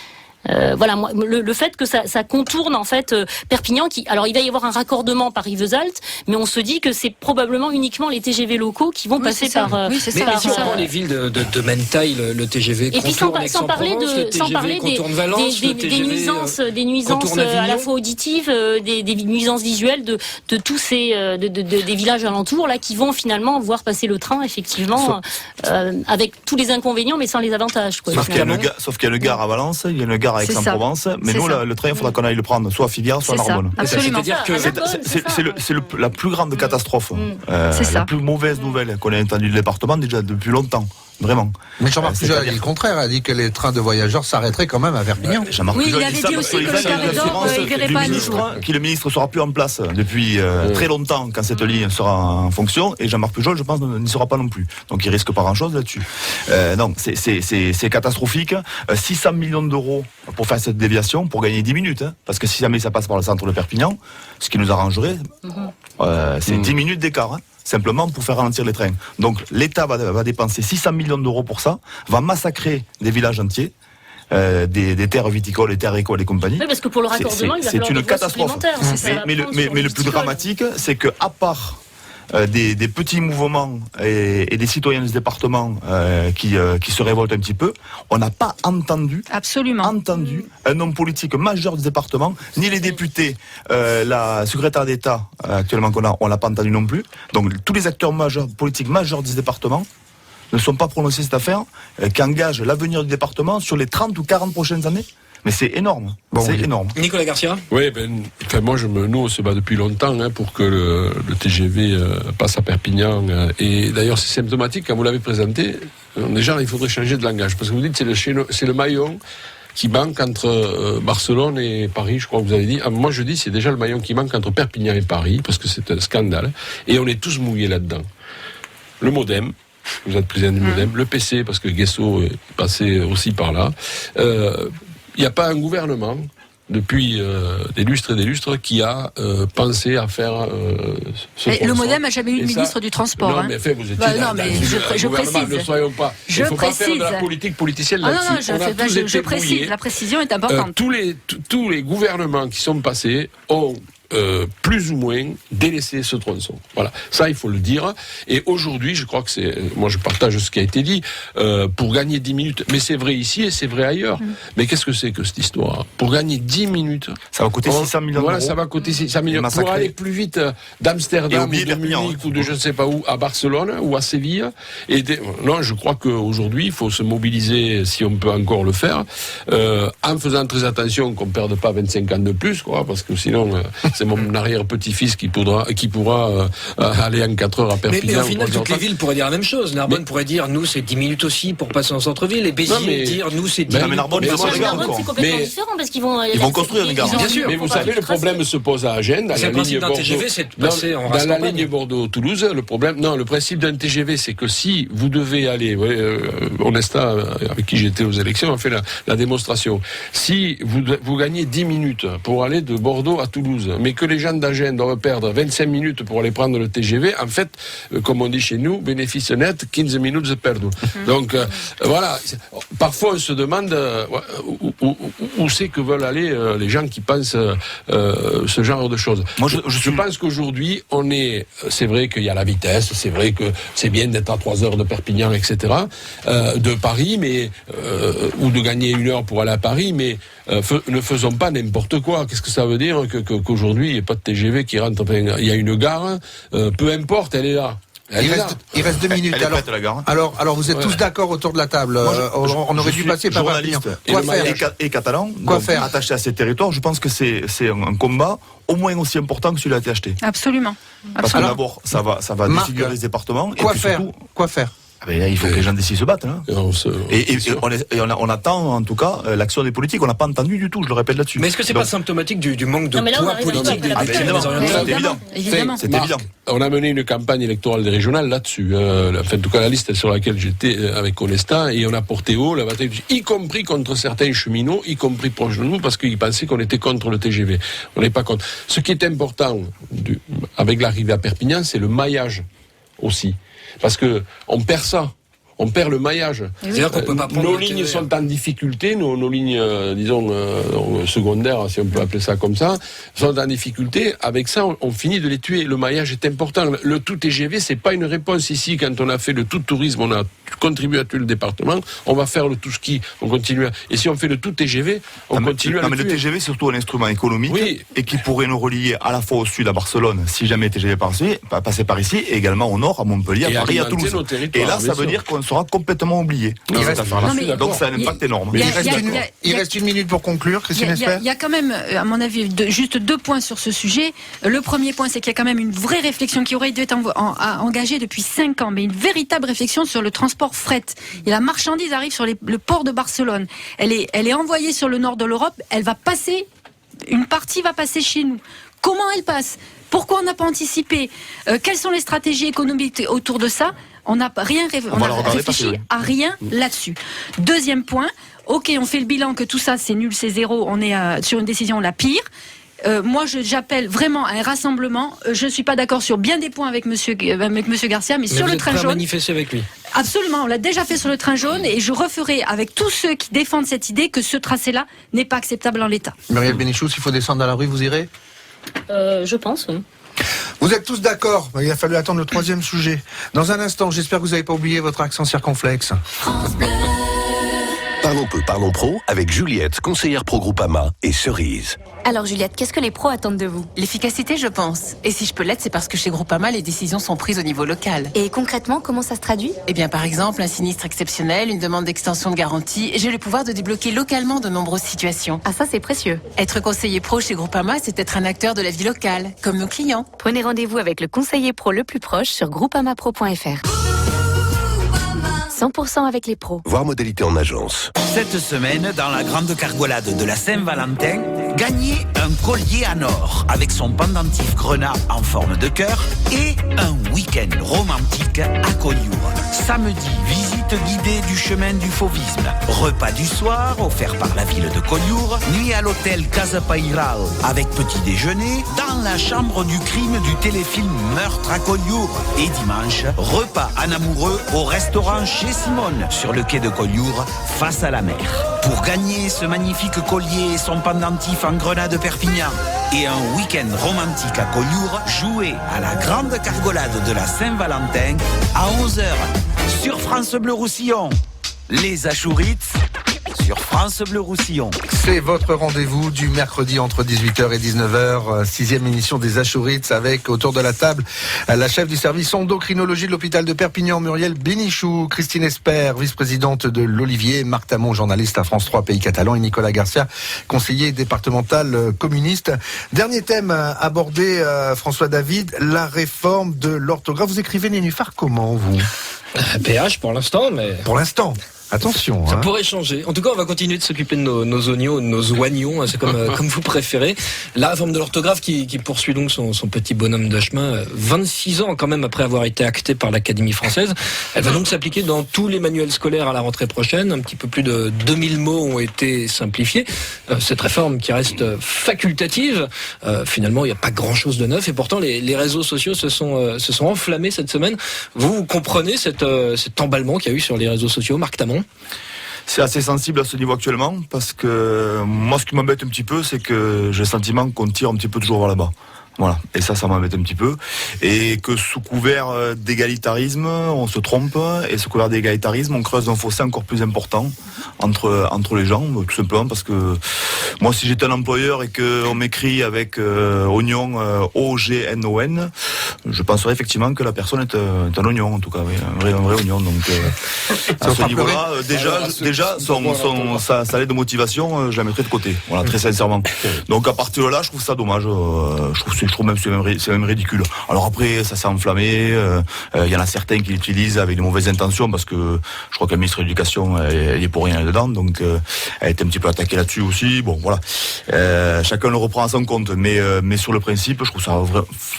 Moi, le fait que ça contourne en fait Perpignan, alors il va y avoir un raccordement par Rivesaltes, mais on se dit que c'est probablement uniquement les TGV locaux qui vont passer par. Mais si on prend les villes de même taille, le TGV contourne Aix-en-Provence, le TGV contourne Valence, des nuisances à la fois auditives, des nuisances visuelles de tous ces des villages alentours là qui vont finalement voir passer le train effectivement avec tous les inconvénients mais sans les avantages. Sauf qu'il y a le Gare à Valence, il y a le Gare à Aix-en-Provence, mais nous le train il faudra qu'on aille le prendre soit à Figueres soit à Narbonne. C'est-à-dire que c'est la plus grande catastrophe, la plus mauvaise nouvelle qu'on ait entendue du département déjà depuis longtemps. Vraiment. Mais Jean-Marc Pujol a dit le contraire, a dit que les trains de voyageurs s'arrêteraient quand même à Perpignan. Il avait dit aussi que le carré d'or, il verrait pas le jour. Le ministre sera plus en place depuis très longtemps quand cette ligne sera en fonction, et Jean-Marc Pujol, je pense, n'y sera pas non plus. Donc il risque pas grand-chose là-dessus. Donc c'est catastrophique. 600 millions d'euros pour faire cette déviation, pour gagner 10 minutes. Parce que si jamais ça passe par le centre de Perpignan, ce qui nous arrangerait, c'est 10 minutes d'écart. Simplement pour faire ralentir les trains. Donc l'État va dépenser 600 millions d'euros pour ça, va massacrer des villages entiers, des terres viticoles, des terres écoles et compagnie. Oui, parce que pour le raccordement, il va falloir une catastrophe. Mais le plus dramatique, c'est que à part des petits mouvements et des citoyens de ce département qui se révoltent un petit peu, on n'a pas entendu un homme politique majeur du département, ni les députés, la secrétaire d'État actuellement qu'on a, on l'a pas entendu non plus. Donc tous les acteurs politiques majeurs de ce département ne sont pas prononcés cette affaire qui engage l'avenir du département sur les 30 ou 40 prochaines années. Mais c'est énorme. Énorme. Nicolas Garcia. Oui, nous on se bat depuis longtemps pour que le TGV passe à Perpignan. Et d'ailleurs, c'est symptomatique quand vous l'avez présenté. Déjà, il faudrait changer de langage parce que vous dites c'est le maillon qui manque entre Barcelone et Paris, je crois que vous avez dit. Moi, je dis c'est déjà le maillon qui manque entre Perpignan et Paris parce que c'est un scandale. Et on est tous mouillés là-dedans. Le MODEM. Vous êtes président du MODEM. Le PC parce que Guesso est passé aussi par là. Il n'y a pas un gouvernement, depuis des lustres et des lustres, qui a pensé à faire ce Le MODEM n'a jamais eu de ministre du Transport. Non, mais vous étiez je précise. Ne soyons pas. Il ne faut pas faire de la politique politicienne là-dessus. Je précise. La précision est importante. Tous les gouvernements qui sont passés ont plus ou moins délaisser ce tronçon. Voilà, ça il faut le dire. Et aujourd'hui, je crois que moi je partage ce qui a été dit, pour gagner 10 minutes, mais c'est vrai ici et c'est vrai ailleurs. Mais qu'est-ce que c'est que cette histoire ? Pour gagner 10 minutes... Ça va coûter 600 millions d'euros. Voilà, ça va coûter 600 millions. Pour aller plus vite d'Amsterdam ou de Munich ou de je ne sais pas où, à Barcelone ou à Séville. Non, je crois qu'aujourd'hui, il faut se mobiliser, si on peut encore le faire, en faisant très attention qu'on ne perde pas 25 ans de plus, quoi, parce que sinon... c'est mon arrière-petit-fils qui pourra aller en 4 heures à Perpignan. Mais au final, toutes les villes pourraient dire la même chose. Narbonne pourrait dire, nous, c'est 10 minutes aussi pour passer en centre-ville. Et Béziers dire, nous, c'est 10 minutes. Mais Narbonne, c'est complètement différent parce qu'ils vont construire une gare. Bien sûr. Mais vous savez, le problème se pose à Agen. C'est le principe d'un TGV, c'est de passer en race. Dans la ligne Bordeaux-Toulouse, le principe d'un TGV, c'est que si vous devez aller, Onesta, avec qui j'étais aux élections, a fait la démonstration. Si vous gagnez 10 minutes pour aller de Bordeaux à Toulouse, mais que les gens d'Agen doivent perdre 25 minutes pour aller prendre le TGV, en fait, comme on dit chez nous, bénéfice net, 15 minutes de perdre. Donc, voilà. Parfois, on se demande où c'est que veulent aller les gens qui pensent ce genre de choses. Moi, je pense qu'aujourd'hui, c'est vrai qu'il y a la vitesse, c'est vrai que c'est bien d'être à 3 heures de Perpignan, etc., de Paris, mais, ou de gagner 1 heure pour aller à Paris, mais ne faisons pas n'importe quoi. Qu'est-ce que ça veut dire qu'aujourd'hui, il n'y a pas de TGV qui rentre, il y a une gare, peu importe, elle est là. Il reste 2 minutes. Alors, vous êtes tous d'accord autour de la table. On aurait dû passer par Perpignan. Quoi faire et catalan, attaché à ces territoires. Je pense que c'est un combat au moins aussi important que celui-là a été acheté. Absolument. Parce que d'abord, ça va défigurer les départements. Quoi faire Il faut que les gens d'ici se battent. Hein. On attend, en tout cas, l'action des politiques. On n'a pas entendu du tout, je le répète là-dessus. Mais est-ce que c'est pas symptomatique du manque de poids politique des C'est évident. On a mené une campagne électorale des régionales là-dessus. En tout cas, la liste sur laquelle j'étais avec Onesta, et on a porté haut la bataille, y compris contre certains cheminots, y compris proches de nous, parce qu'ils pensaient qu'on était contre le TGV. On n'est pas contre. Ce qui est important avec l'arrivée à Perpignan, c'est le maillage aussi. Parce que on perd ça. On perd le maillage. C'est-à-dire qu'on peut pas prendre nos lignes sont en difficulté, nos lignes, secondaires, si on peut appeler ça comme ça, sont en difficulté. Avec ça, on finit de les tuer. Le maillage est important. Le tout TGV, c'est pas une réponse ici. Quand on a fait le tout tourisme, on a contribué à tuer le département. On va faire le tout ski, on continue. Et si on fait le tout TGV, on continue à le tuer. Le TGV, c'est surtout un instrument économique et qui pourrait nous relier à la fois au sud, à Barcelone, si jamais le TGV passait par ici, et également au nord, à Montpellier, à Paris, à Toulouse. Et là, ça veut dire qu'on sera complètement oublié. Donc ça a un impact énorme. Il reste une minute pour conclure, Christine Espert. Il y a quand même, à mon avis, juste 2 points sur ce sujet. Le premier point, c'est qu'il y a quand même une vraie réflexion qui aurait dû être engagée depuis 5 ans, mais une véritable réflexion sur le transport fret. Et la marchandise arrive sur le port de Barcelone. Elle est envoyée sur le nord de l'Europe. Une partie va passer chez nous. Comment elle passe ? Pourquoi on n'a pas anticipé ? Quelles sont les stratégies économiques autour de ça ? On n'a réfléchi à rien là-dessus. Deuxième point, on fait le bilan que tout ça c'est nul, c'est zéro, on est sur une décision la pire. Moi, j'appelle vraiment à un rassemblement. Je ne suis pas d'accord sur bien des points avec Monsieur Garcia, mais sur le train jaune. Manifester avec lui. Absolument, on l'a déjà fait sur le train jaune, et je referai avec tous ceux qui défendent cette idée que ce tracé-là n'est pas acceptable en l'état. Muriel Bénichou, s'il faut descendre dans la rue, vous irez ? Je pense, oui. Vous êtes tous d'accord ? Il a fallu attendre le 3e sujet. Dans un instant, j'espère que vous n'avez pas oublié votre accent circonflexe. Parlons peu, parlons pro avec Juliette, conseillère pro Groupama et Cerise. Alors Juliette, qu'est-ce que les pros attendent de vous ? L'efficacité, je pense. Et si je peux l'être, c'est parce que chez Groupama, les décisions sont prises au niveau local. Et concrètement, comment ça se traduit ? Eh bien, par exemple, un sinistre exceptionnel, une demande d'extension de garantie, j'ai le pouvoir de débloquer localement de nombreuses situations. Ah ça, c'est précieux. Être conseiller pro chez Groupama, c'est être un acteur de la vie locale, comme nos clients. Prenez rendez-vous avec le conseiller pro le plus proche sur groupamapro.fr. 100% avec les pros. Voir modalité en agence. Cette semaine, dans la grande cargolade de la Saint-Valentin, gagnez un collier en or avec son pendentif grenat en forme de cœur et un week-end romantique à Collioure. Samedi, visite guidée du chemin du fauvisme. Repas du soir offert par la ville de Collioure. Nuit à l'hôtel Casa Pairal avec petit déjeuner dans la chambre du crime du téléfilm Meurtre à Collioure. Et dimanche, repas en amoureux au restaurant chez Simone sur le quai de Collioure face à la mer. Pour gagner ce magnifique collier et son pendentif en grenat de Perpignan et un week-end romantique à Collioure, jouez à la grande cargolade de la Saint-Valentin à 11h sur France Bleu Roussillon. Les Achourites sur France Bleu Roussillon. C'est votre rendez-vous du mercredi entre 18h et 19h, 6e émission des Achourites avec autour de la table la chef du service endocrinologie de l'hôpital de Perpignan, Muriel Bénichou, Christine Espert, vice-présidente de l'Olivier, Marc Tamon, journaliste à France 3 Pays Catalan et Nicolas Garcia, conseiller départemental communiste. Dernier thème abordé, François David, la réforme de l'orthographe. Vous écrivez Nénuphar comment, vous ? PH pour l'instant, mais... Pour l'instant. Attention. Ça pourrait changer. En tout cas, on va continuer de s'occuper de nos oignons, de nos oignons, c'est comme vous préférez. La réforme de l'orthographe qui poursuit donc son petit bonhomme de chemin, 26 ans quand même après avoir été actée par l'Académie française. Elle va donc s'appliquer dans tous les manuels scolaires à la rentrée prochaine. Un petit peu plus de 2000 mots ont été simplifiés. Cette réforme qui reste facultative, finalement, il n'y a pas grand-chose de neuf. Et pourtant, les réseaux sociaux se sont enflammés cette semaine. Vous comprenez cet emballement qu'il y a eu sur les réseaux sociaux, Marc Tamon ? C'est assez sensible à ce niveau actuellement, parce que moi, ce qui m'embête un petit peu, c'est que j'ai le sentiment qu'on tire un petit peu toujours vers là-bas. Voilà, et ça m'embête un petit peu. Et que sous couvert d'égalitarisme, on se trompe, et sous couvert d'égalitarisme, on creuse un fossé encore plus important entre les gens, tout simplement parce que moi, si j'étais un employeur et qu'on m'écrit avec oignon, O-G-N-O-N, je penserais effectivement que la personne est un oignon, en tout cas, oui, un vrai oignon. Donc, à ce niveau-là, déjà, sa lettre de motivation, je la mettrais de côté. Voilà, très sincèrement. Donc, à partir de là, je trouve ça dommage. Je trouve que je trouve même c'est même ridicule. Alors après, ça s'est enflammé. Il y en a certains qui l'utilisent avec de mauvaises intentions parce que je crois que la ministre de l'Éducation elle est pour rien là-dedans, donc elle a été un petit peu attaquée là-dessus aussi. Bon, voilà. Chacun le reprend à son compte, mais sur le principe, je trouve ça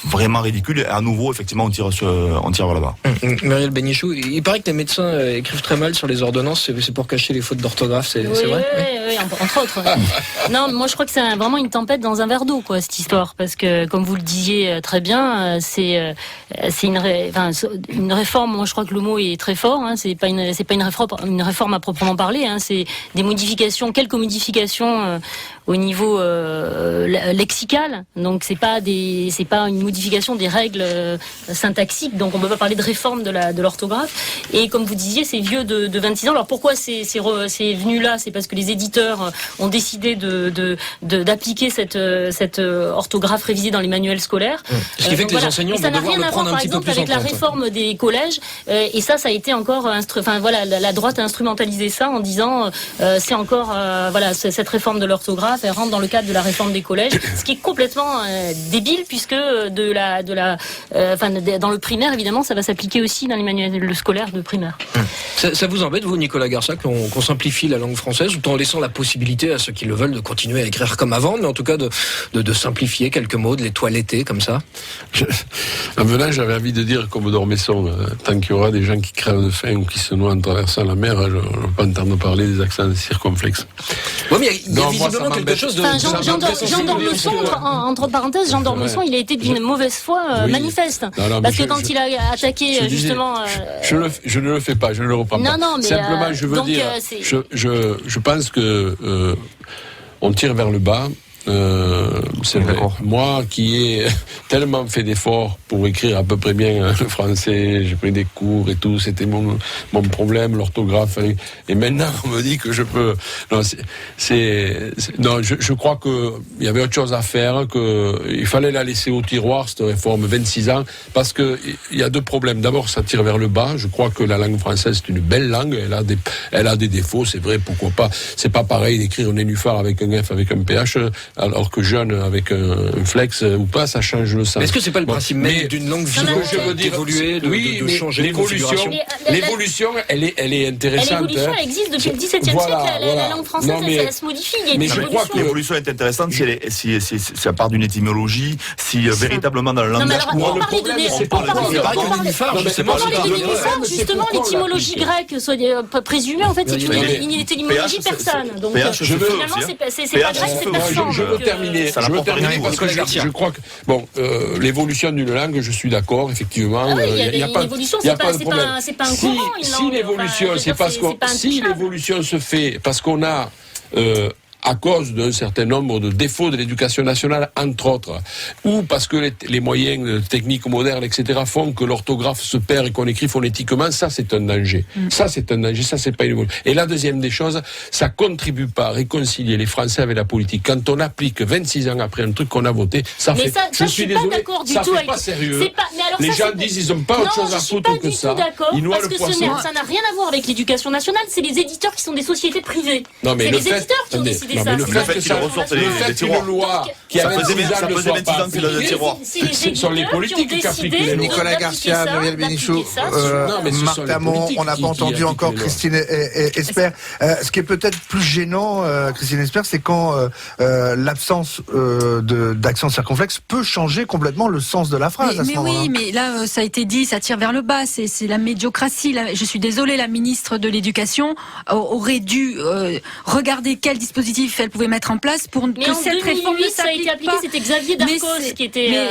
vraiment ridicule. Et à nouveau, effectivement, on tire vers là-bas. Muriel Bénichou, il paraît que les médecins écrivent très mal sur les ordonnances. C'est pour cacher les fautes d'orthographe, c'est vrai? Oui, entre autres. Non, moi je crois que c'est vraiment une tempête dans un verre d'eau, quoi, cette histoire, parce que comme vous le disiez très bien, c'est une réforme. Moi, je crois que le mot est très fort. Hein, c'est pas une réforme à proprement parler. Hein, c'est des modifications, quelques modifications au niveau lexical. Donc c'est pas une modification des règles syntaxiques. Donc on peut pas parler de réforme de l'orthographe. Et comme vous disiez, c'est vieux de 26 ans. Alors pourquoi c'est venu là? C'est parce que les éditeurs ont décidé d'appliquer cette orthographe révisée dans les manuels scolaires. Ce qui fait que les enseignants vont devoir le prendre un petit peu plus en compte. Ça n'a rien à voir, par exemple, avec la réforme des collèges. Et ça a été encore, la droite a instrumentalisé ça en disant c'est encore, cette réforme de l'orthographe, elle rentre dans le cadre de la réforme des collèges, ce qui est complètement débile puisque dans le primaire, évidemment, ça va s'appliquer aussi dans les manuels scolaires de primaire. Ça vous embête, vous, Nicolas Garçac, qu'on simplifie la langue française, tout en laissant la possibilité à ceux qui le veulent de continuer à écrire comme avant, mais en tout cas de simplifier quelques mots, de les toiletter comme ça? En venant, j'avais envie de dire comme Dormesson, tant qu'il y aura des gens qui crèvent de faim ou qui se noient en traversant la mer, je ne veux pas entendre parler des accents circonflexes. Oui, mais il y a visiblement quelque chose de... Jean Dormesson, entre parenthèses, Jean Dormesson, il a été d'une mauvaise foi manifeste. Parce que quand il a attaqué justement... Je ne le fais pas, je ne le reprends pas. Non, mais simplement, je veux dire, je pense que on tire vers le bas. C'est vrai. Moi qui ai tellement fait d'efforts pour écrire à peu près bien le français, j'ai pris des cours et tout, c'était mon problème, l'orthographe, et maintenant on me dit que je peux... Non, je crois qu'il y avait autre chose à faire, qu'il fallait la laisser au tiroir, cette réforme, 26 ans, parce qu'il y a deux problèmes. D'abord, ça tire vers le bas. Je crois que la langue française, c'est une belle langue, elle a des défauts, c'est vrai, pourquoi pas. C'est pas pareil d'écrire un nénuphar avec un F, avec un PH, alors que jeune avec un flex ou pas, ça change le sens. Est-ce que c'est pas le principe même d'une langue vivante, je veux dire, d'évoluer, de changer l'évolution, elle est intéressante. L'évolution, elle existe depuis le XVIIe siècle. La langue française, elle se modifie. Mais je crois que l'évolution est intéressante si ça part d'une étymologie, si véritablement dans le langage courant. On parlait de nénuphar, justement, l'étymologie grecque présumée, en fait, c'est une étymologie persane. Donc finalement, c'est pas grec, c'est persan. Je veux terminer parce que je crois que l'évolution d'une langue, je suis d'accord, effectivement. Il y a pas l'évolution, c'est pas un courant. Si l'évolution, c'est parce que si l'évolution se fait parce qu'on a à cause d'un certain nombre de défauts de l'éducation nationale, entre autres, ou parce que les moyens techniques modernes, etc., font que l'orthographe se perd et qu'on écrit phonétiquement, ça c'est un danger. Ça c'est un danger, ça c'est pas une évolution. Et la deuxième des choses, ça contribue pas à réconcilier les Français avec la politique. Quand on applique 26 ans après un truc qu'on a voté, ça fait... je suis désolé, ça fait pas sérieux. Les gens disent ils ont pas autre chose à foutre que ça. Ils noient le poisson. Ça n'a rien à voir avec l'éducation nationale, c'est les éditeurs qui sont des sociétés privées. C'est les éditeurs qui ont décidé. Mais le fait qu'il ressorte les tiroirs, loi qui a 26 ans ne soit pas appliquée, ce sont les politiques qui appliquent les lois. Nicolas Garcia, Muriel Bénichou, Marc Tamon, on n'a pas entendu encore Christine Espert. Ce qui est peut-être plus gênant, Christine Espert, c'est quand l'absence d'accent circonflexe peut changer complètement le sens de la phrase à ce moment-là. Oui, mais là, ça a été dit, ça tire vers le bas, c'est la médiocratie. Je suis désolée, la ministre de l'Éducation aurait dû regarder quel dispositif elle pouvait mettre en place pour que cette réforme ne s'applique pas. C'était Xavier Darcos qui était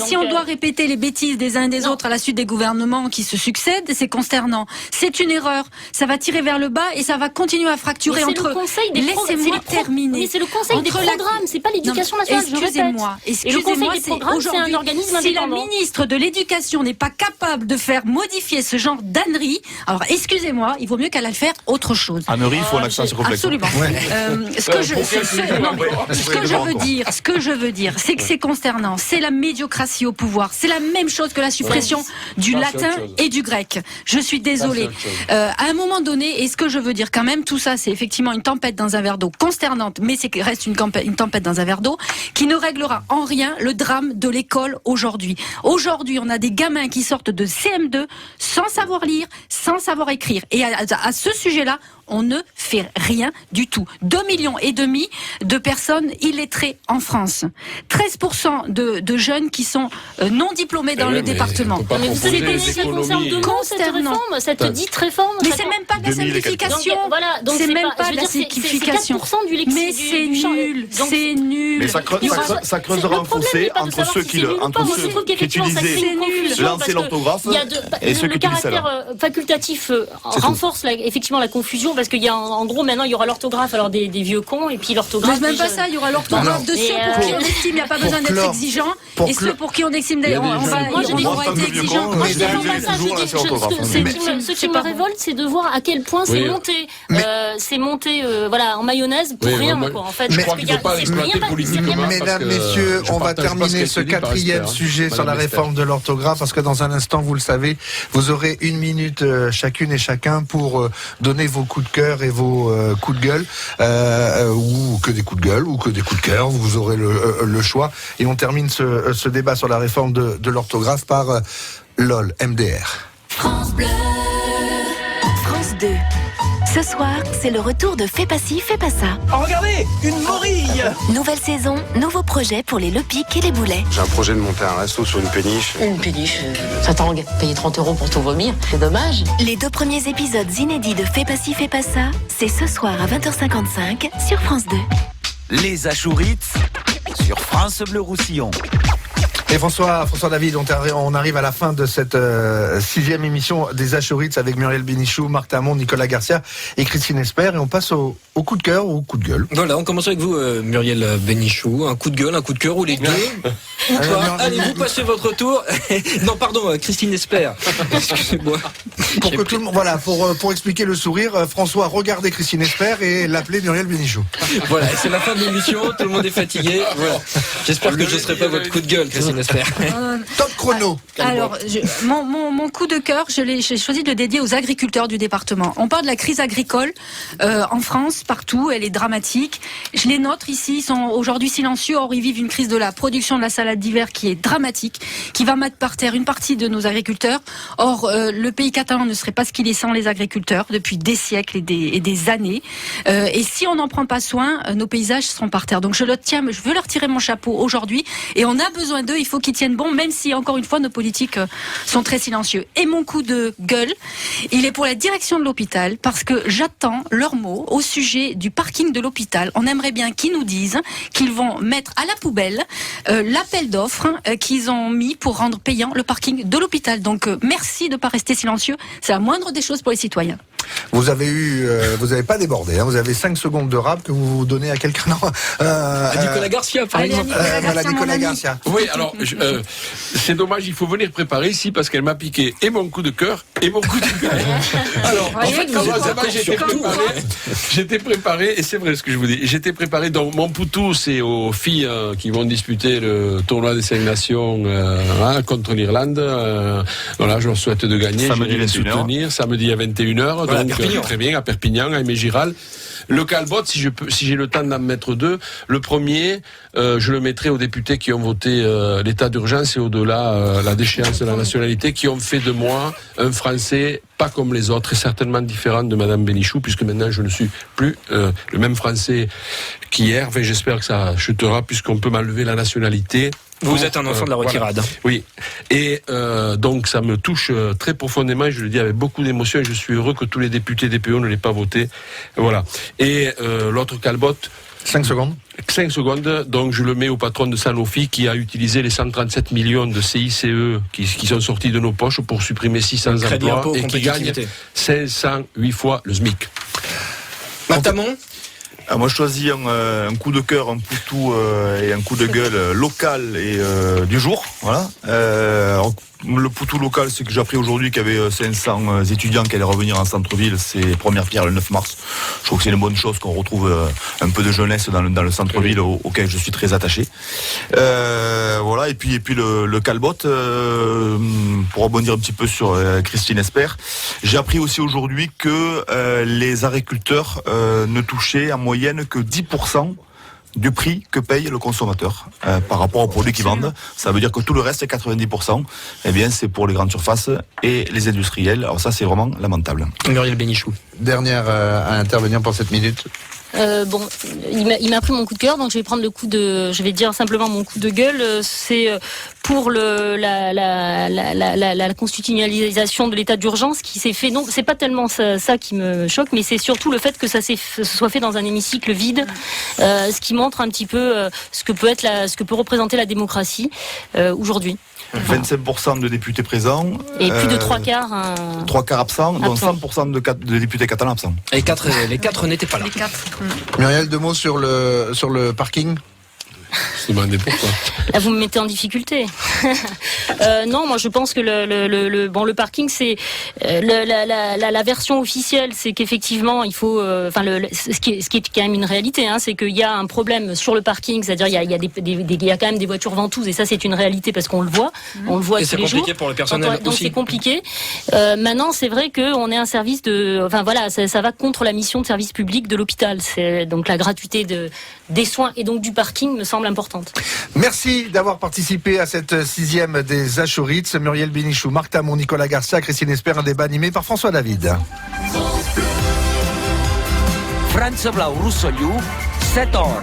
si on doit répéter les bêtises des uns et des autres à la suite des gouvernements qui se succèdent, c'est consternant. C'est une erreur. Ça va tirer vers le bas et ça va continuer à fracturer entre... Laissez-moi terminer. Mais c'est le conseil des programmes, c'est pas l'éducation nationale, je répète. Et le conseil des programmes, c'est un organisme indépendant. Si la ministre de l'Éducation n'est pas capable de faire modifier ce genre d'ânerie, alors excusez-moi, il vaut mieux qu'elle aille faire autre chose. Annerie, il faut accent circonflexe. Absolument. Ce que je veux dire, c'est que c'est consternant. C'est la médiocratie au pouvoir. C'est la même chose que la suppression du latin et du grec. Je suis désolée. À un moment donné, et ce que je veux dire quand même, tout ça, c'est effectivement une tempête dans un verre d'eau consternante, mais c'est reste une tempête dans un verre d'eau qui ne réglera en rien le drame de l'école aujourd'hui. Aujourd'hui, on a des gamins qui sortent de CM2 sans savoir lire, sans savoir écrire. Et à ce sujet-là, on ne fait rien du tout. 2,5 millions de personnes illettrées en France. 13% de jeunes qui sont non diplômés dans le département. Mais vous savez, ça concerne de cette réforme, cette dite réforme. Mais c'est même pas de la simplification. C'est même pas de la simplification. Mais c'est nul. C'est nul. Mais ça creusera un fossé entre ceux qui utilisaient lancer l'orthographe et ceux qui utilisent ça. Le caractère facultatif renforce effectivement la confusion. Parce qu'il y a, en gros, maintenant, il y aura l'orthographe, alors des vieux cons, et puis l'orthographe. Mais même pas ça, il y aura l'orthographe de ceux pour qui on estime qu'il n'y a pas besoin d'être exigeant, et ceux pour qui on estime on va être exigeant. Ce qui me révolte, c'est de voir à quel point c'est monté, voilà, en mayonnaise pour rien, quoi, en fait. Je crois qu'il ne faut pas l'exploiter politiquement. Mesdames, messieurs, on va terminer ce 4e sujet sur la réforme de l'orthographe, parce que dans un instant, vous le savez, vous aurez 1 minute chacune et chacun pour donner vos coups de cœur et vos coups de gueule, ou que des coups de gueule, ou que des coups de cœur, vous aurez le choix. Et on termine ce débat sur la réforme de l'orthographe par LOL, MDR. France Bleu. France 2. Ce soir, c'est le retour de Fais pas ci, fais pas ça. Oh, regardez, une morille. Nouvelle saison, nouveau projet pour les lepics et les boulets. J'ai un projet de monter un resto sur une péniche. Une péniche, ça tangue. Payer 30 € pour tout vomir, c'est dommage. Les 2 premiers épisodes inédits de Fais pas ci, fais pas ça, c'est ce soir à 20h55 sur France 2. Les Achourites sur France Bleu Roussillon. Et François David, on arrive à la fin de cette 6e émission des Achourites avec Muriel Bénichou, Marc Tamon, Nicolas Garcia et Christine Espert. Et on passe au coup de cœur ou au coup de gueule. Voilà, on commence avec vous, Muriel Bénichou. Un coup de gueule, un coup de cœur ou les deux. Allez, vous passez votre tour. Non, pardon, Christine Espert. Excusez-moi. Pour que tout le monde, voilà, pour expliquer le sourire, François, regardez Christine Espert et l'appelez Muriel Bénichou. Voilà, c'est la fin de l'émission, tout le monde est fatigué. Voilà. J'espère que je ne serai pas votre coup de gueule, Christine Espert. Top chrono. Alors, mon coup de cœur, j'ai choisi de le dédier aux agriculteurs du département. On parle de la crise agricole en France, partout, elle est dramatique. Les nôtres ici sont aujourd'hui silencieux, or ils vivent une crise de la production de la salade d'hiver qui est dramatique, qui va mettre par terre une partie de nos agriculteurs. Or, le pays catalan ne serait pas ce qu'il est sans les agriculteurs depuis des siècles et des années. Et si on n'en prend pas soin, nos paysages seront par terre. Donc je veux leur tirer mon chapeau aujourd'hui, et on a besoin d'eux, il faut qu'ils tiennent bon, même si, encore une fois, nos politiques sont très silencieux. Et mon coup de gueule, il est pour la direction de l'hôpital, parce que j'attends leurs mots au sujet du parking de l'hôpital. On aimerait bien qu'ils nous disent qu'ils vont mettre à la poubelle l'appel d'offres qu'ils ont mis pour rendre payant le parking de l'hôpital. Donc merci de ne pas rester silencieux, c'est la moindre des choses pour les citoyens. Vous avez pas débordé, hein. Vous avez 5 secondes de rap que vous donnez à quelqu'un. Nicolas Garcia, par exemple. Nicolas Garcia. Oui, alors, c'est dommage, il faut venir préparer ici parce qu'elle m'a piqué et mon coup de cœur et mon coup de gueule. Alors, en fait, j'étais préparé, et c'est vrai ce que je vous dis, j'étais préparé, donc mon poutou, c'est aux filles qui vont disputer le tournoi des 5 Nations contre l'Irlande. Voilà, je leur souhaite de gagner, je vais les soutenir, samedi à 21h. Voilà, Donc, très bien, à Perpignan, à Aimé-Giral. Le Calbot, si j'ai le temps d'en mettre 2, le premier, je le mettrai aux députés qui ont voté l'état d'urgence et au-delà la déchéance de la nationalité, qui ont fait de moi un Français pas comme les autres et certainement différent de Madame Bénichou, puisque maintenant je ne suis plus le même Français qu'hier. Enfin, j'espère que ça chutera, puisqu'on peut m'enlever la nationalité. Vous êtes un enfant de la retirade. Voilà. Oui. Et donc ça me touche très profondément, et je le dis avec beaucoup d'émotion, et je suis heureux que tous les députés des PO ne l'aient pas voté. Voilà. Et l'autre Calbot... 5 secondes. 5 secondes, donc je le mets au patron de Sanofi qui a utilisé les 137 millions de CICE qui sont sortis de nos poches pour supprimer 600 emplois et qui gagne 508 fois le SMIC. Martamon ? Moi, je choisis un coup de cœur, un poutou et un coup de gueule local et du jour. Voilà. le poutou local, c'est que j'ai appris aujourd'hui qu'il y avait 500 étudiants qui allaient revenir en centre-ville. C'est première pierre le 9 mars. Je trouve que c'est une bonne chose qu'on retrouve un peu de jeunesse dans le centre-ville auquel je suis très attaché. Voilà. Et puis le Calbot, pour rebondir un petit peu sur Christine Esper, j'ai appris aussi aujourd'hui que les agriculteurs ne touchaient en moyenne que 10% du prix que paye le consommateur par rapport aux produits qu'ils vendent. Ça veut dire que tout le reste, 90%, eh bien, c'est pour les grandes surfaces et les industriels. Alors ça, c'est vraiment lamentable. Muriel Bénichou. Dernière à intervenir pour cette minute. Bon, il m'a pris mon coup de cœur, donc je vais dire simplement mon coup de gueule. C'est pour la constitutionnalisation de l'état d'urgence qui s'est fait. Non, c'est pas tellement ça qui me choque, mais c'est surtout le fait que ce soit fait dans un hémicycle vide, ce qui montre un petit peu ce que peut représenter la démocratie aujourd'hui. 25% de députés présents. Et plus de 3 quarts. 3 quarts absents, dont 100% de députés catalans absents. Et les 4 n'étaient pas là. Muriel, 2 mots sur le parking. Je me demandais pourquoi. Là, vous me mettez en difficulté. Non, moi je pense que le parking, c'est la version officielle, c'est qu'effectivement il faut, ce qui est quand même une réalité, c'est qu'il y a un problème sur le parking, c'est-à-dire il y a quand même des voitures ventouses, et ça c'est une réalité parce qu'on le voit, tous les jours. Et c'est compliqué pour le personnel donc aussi. C'est compliqué. Maintenant, c'est vrai qu'on est un service ça va contre la mission de service public de l'hôpital. C'est donc la gratuité des soins et donc du parking me semble importante. Merci d'avoir participé à cette 6e des Achoritz. Muriel Bénichou, Marc Tamon, Nicolas Garcia, Christine Esper, un débat animé par François David. France Blau Russoliu, 7 horas.